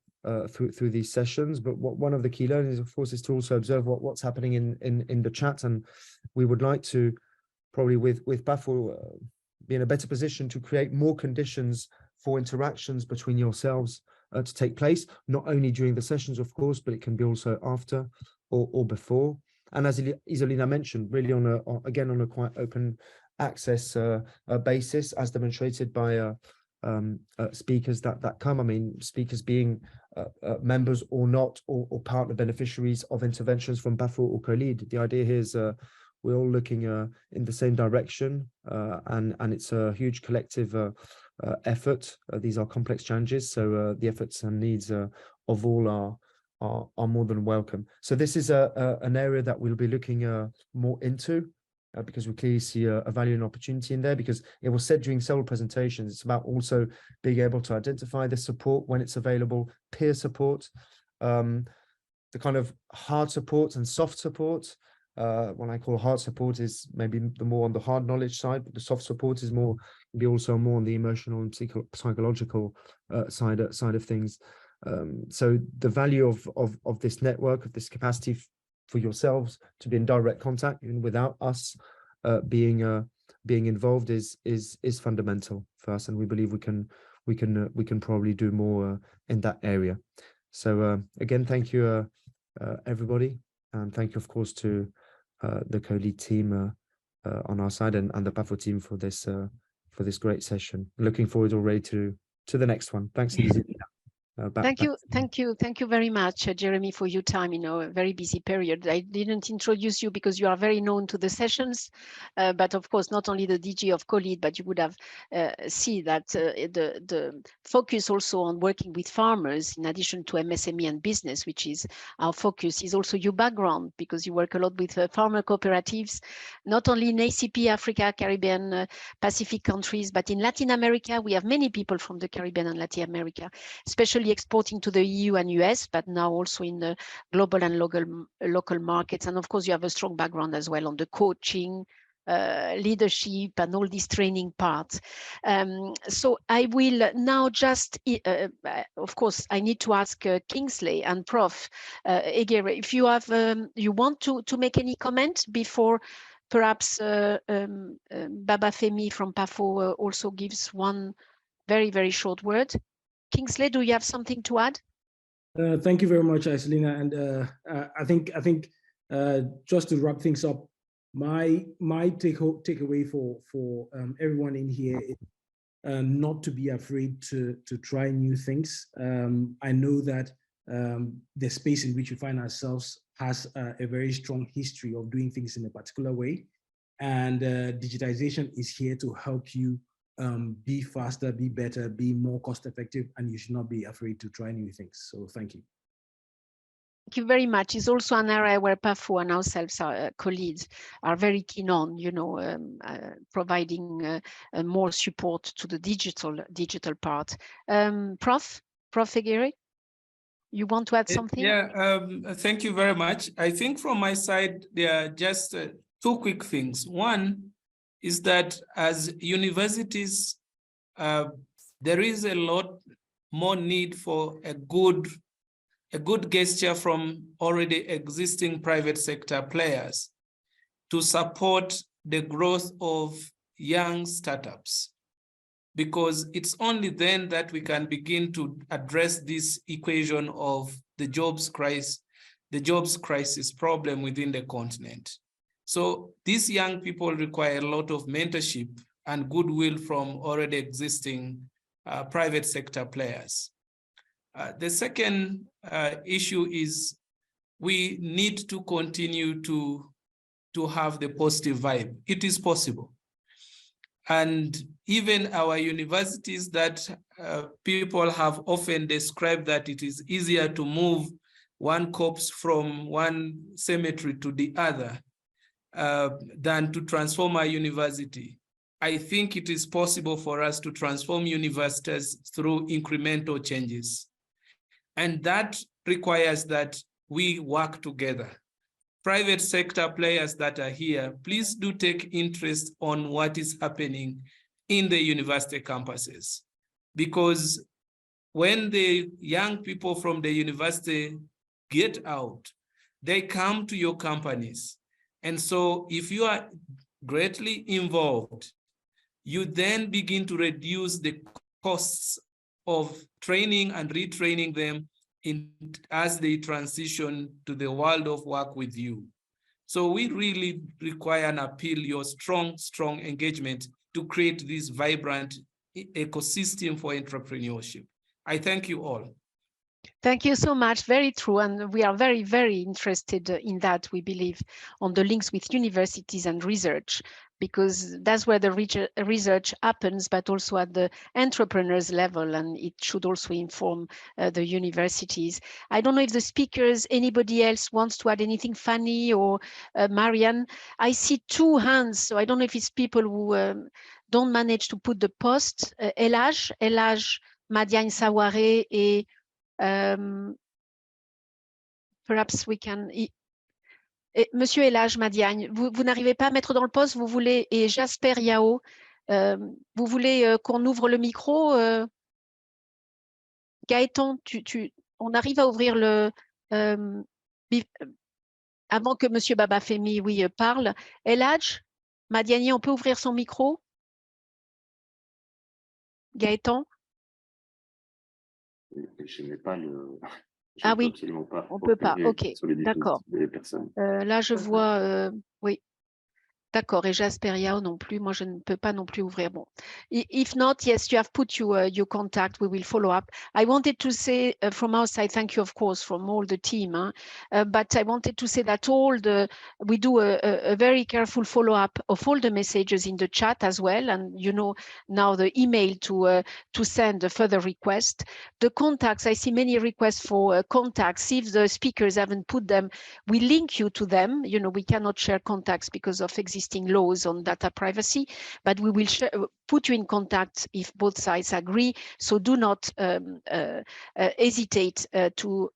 Speaker 10: through these sessions. But one of the key learnings, of course, is to also observe what's happening in the chat. And we would like to probably with PAFO be in a better position to create more conditions for interactions between yourselves to take place, not only during the sessions, of course, but it can be also after or before. And as Isolina mentioned, really on a quite open access basis, as demonstrated by speakers that come. I mean, speakers being members or not, or partner beneficiaries of interventions from PAFO or COLEAD. The idea here is we're all looking in the same direction, and it's a huge collective effort. These are complex challenges, so the efforts and needs of all are more than welcome. So this is an area that we'll be looking more into, because we clearly see a value and opportunity in there, because it was said during several presentations, it's about also being able to identify the support when it's available, peer support, the kind of hard support and soft support. What I call hard support is maybe the more on the hard knowledge side, but the soft support is also more on the emotional and psychological side of things. So the value of this network, of this capacity for yourselves to be in direct contact, even without us being involved, is fundamental for us, and we believe we can probably do more in that area. So again, thank you everybody, and thank you, of course, to the COLEAD team on our side, and the PAFO team for this great session. Looking forward already to the next one. Thanks, Easy.
Speaker 1: Thank you very much, Jeremy, for your time in a very busy period. I didn't introduce you because you are very known to the sessions, but of course, not only the DG of COLEAD, but you would have seen that the focus also on working with farmers, in addition to MSME and business, which is our focus, is also your background, because you work a lot with farmer cooperatives, not only in ACP, Africa, Caribbean, Pacific countries, but in Latin America. We have many people from the Caribbean and Latin America, especially exporting to the EU and US, but now also in the global and local markets. And of course, you have a strong background as well on the coaching, leadership, and all these training parts. So I will now just, of course, I need to ask Kingsley and Prof. EGERU, if you have, you want to make any comment before perhaps Babafemi from Pafo also gives one very, very short word. Kingsley, do you have something to add?
Speaker 8: Thank you very much, Isolina. And I think just to wrap things up, my takeaway for everyone in here is not to be afraid to try new things. I know that the space in which we find ourselves has a very strong history of doing things in a particular way, and digitization is here to help you be faster, be better, be more cost effective, and you should not be afraid to try new things. So thank you.
Speaker 1: Thank you very much. It's also an area where Pafo and ourselves, colleagues, are very keen on, providing more support to the digital part. Prof EGERU, you want to add something?
Speaker 9: Yeah, thank you very much. I think from my side, there are just two quick things. One is that as universities, there is a lot more need for a good gesture from already existing private sector players to support the growth of young startups, because it's only then that we can begin to address this equation of the jobs crisis problem within the continent. So these young people require a lot of mentorship and goodwill from already existing private sector players. The second issue is we need to continue to have the positive vibe. It is possible. And even our universities that people have often described that it is easier to move one corpse from one cemetery to the other than to transform our university. I think it is possible for us to transform universities through incremental changes. And that requires that we work together. Private sector players that are here, please do take interest on what is happening in the university campuses. Because when the young people from the university get out, they come to your companies. And so if you are greatly involved, you then begin to reduce the costs of training and retraining them as they transition to the world of work with you. So we really require and appeal your strong engagement to create this vibrant ecosystem for entrepreneurship. I thank you all.
Speaker 1: Thank you so much. Very true. And we are very, very interested in that. We believe on the links with universities and research, because that's where the research happens, but also at the entrepreneurs level, and it should also inform the universities. I don't know if the speakers, anybody else wants to add anything, Fanny or Marian. I see two hands, so I don't know if it's people who don't manage to put the post. Elage Madiagne Saware, et perhaps we can... Monsieur Elage Madiagne, vous n'arrivez pas à mettre dans le poste, vous voulez, et Jasper Yao, vous voulez qu'on ouvre le micro? Gaëtan, on arrive à ouvrir le... avant que Monsieur Babafemi, oui, parle. Elage Madiagne, on peut ouvrir son micro? Gaëtan?
Speaker 11: Je n'ai pas le...
Speaker 1: Ah oui,
Speaker 11: absolument pas.
Speaker 1: on ne peut pas, ok, d'accord.
Speaker 11: Les personnes.
Speaker 1: Là, je vois, oui. D'accord, et Jasperia non plus, moi je ne peux pas non plus ouvrir. Bon, if not, yes, you have put your contact, we will follow up. I wanted to say from our side, thank you, of course, from all the team, but I wanted to say that we do a very careful follow-up of all the messages in the chat as well, and you know now the email to send a further request. The contacts, I see many requests for contacts. If the speakers haven't put them, we link you to them. You know, we cannot share contacts because of existing laws on data privacy, but we will put you in contact if both sides agree. So do not hesitate to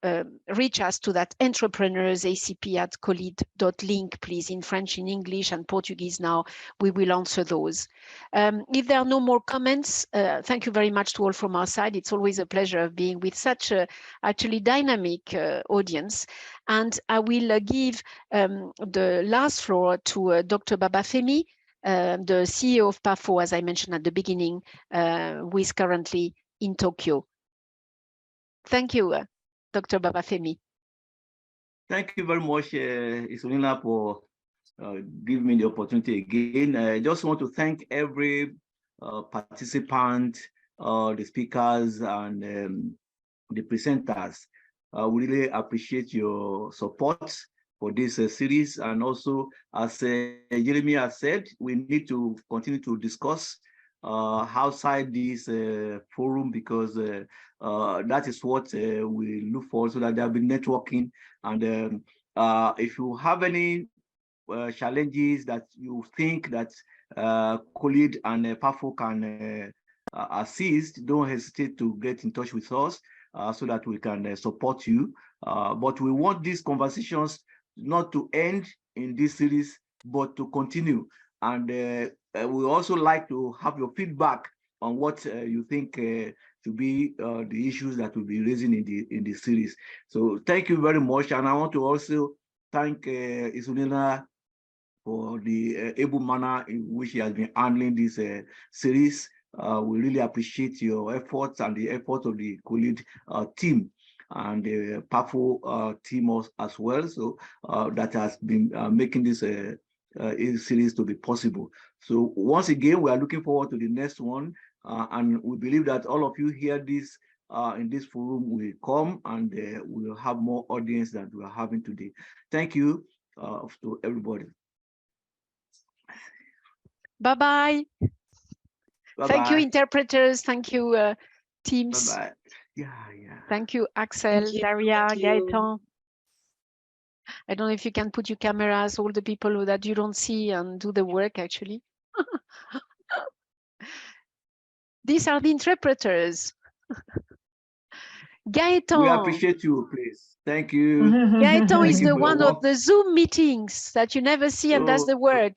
Speaker 1: reach us to that entrepreneursacp@colead.link, please, in French, in English, and Portuguese now. We will answer those. If there are no more comments, thank you very much to all from our side. It's always a pleasure of being with such a actually dynamic audience. And I will give the last floor to Dr. Babafemi, the CEO of PAFO, as I mentioned at the beginning, who is currently in Tokyo. Thank you, Dr. Babafemi.
Speaker 3: Thank you very much, Isolina, for giving me the opportunity again. I just want to thank every participant, the speakers, and the presenters. We really appreciate your support for this series. And also, as Jeremy has said, we need to continue to discuss outside this forum, because that is what we look for, so that there will be networking. And if you have any challenges that you think that COLEAD and PAFO can assist, don't hesitate to get in touch with us so that we can support you. But we want these conversations not to end in this series, but to continue. And we also like to have your feedback on what you think to be the issues that we'll be raising in the series. So thank you very much. And I want to also thank Isolina for the able manner in which he has been handling this series. We really appreciate your efforts and the efforts of the COLEAD team and the PAFO team as well. So that has been making this series to be possible. So once again, we are looking forward to the next one. And we believe that all of you hear this in this forum will come, and we will have more audience than we are having today. Thank you to everybody.
Speaker 1: Bye-bye. Thank you, interpreters. Thank you, teams.
Speaker 3: Bye-bye. Yeah.
Speaker 1: Thank you, Axel, Daria, Gaëtan. I don't know if you can put your cameras, all the people that you don't see, and do the work, actually. These are the interpreters. Gaëtan.
Speaker 3: We appreciate you, please. Thank you.
Speaker 1: Gaëtan is the one of the Zoom meetings that you never see and does the work.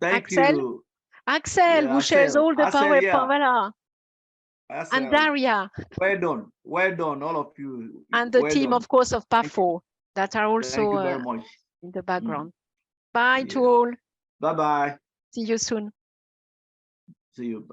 Speaker 3: Thank
Speaker 1: Axel?
Speaker 3: you.
Speaker 1: Axel, who shares all the PowerPoint. Voilà. And Daria.
Speaker 3: Well done, all of you.
Speaker 1: And the team, of course, of PAFO that are also in the background. Bye to all.
Speaker 3: Bye-bye.
Speaker 1: See you soon.
Speaker 3: See you.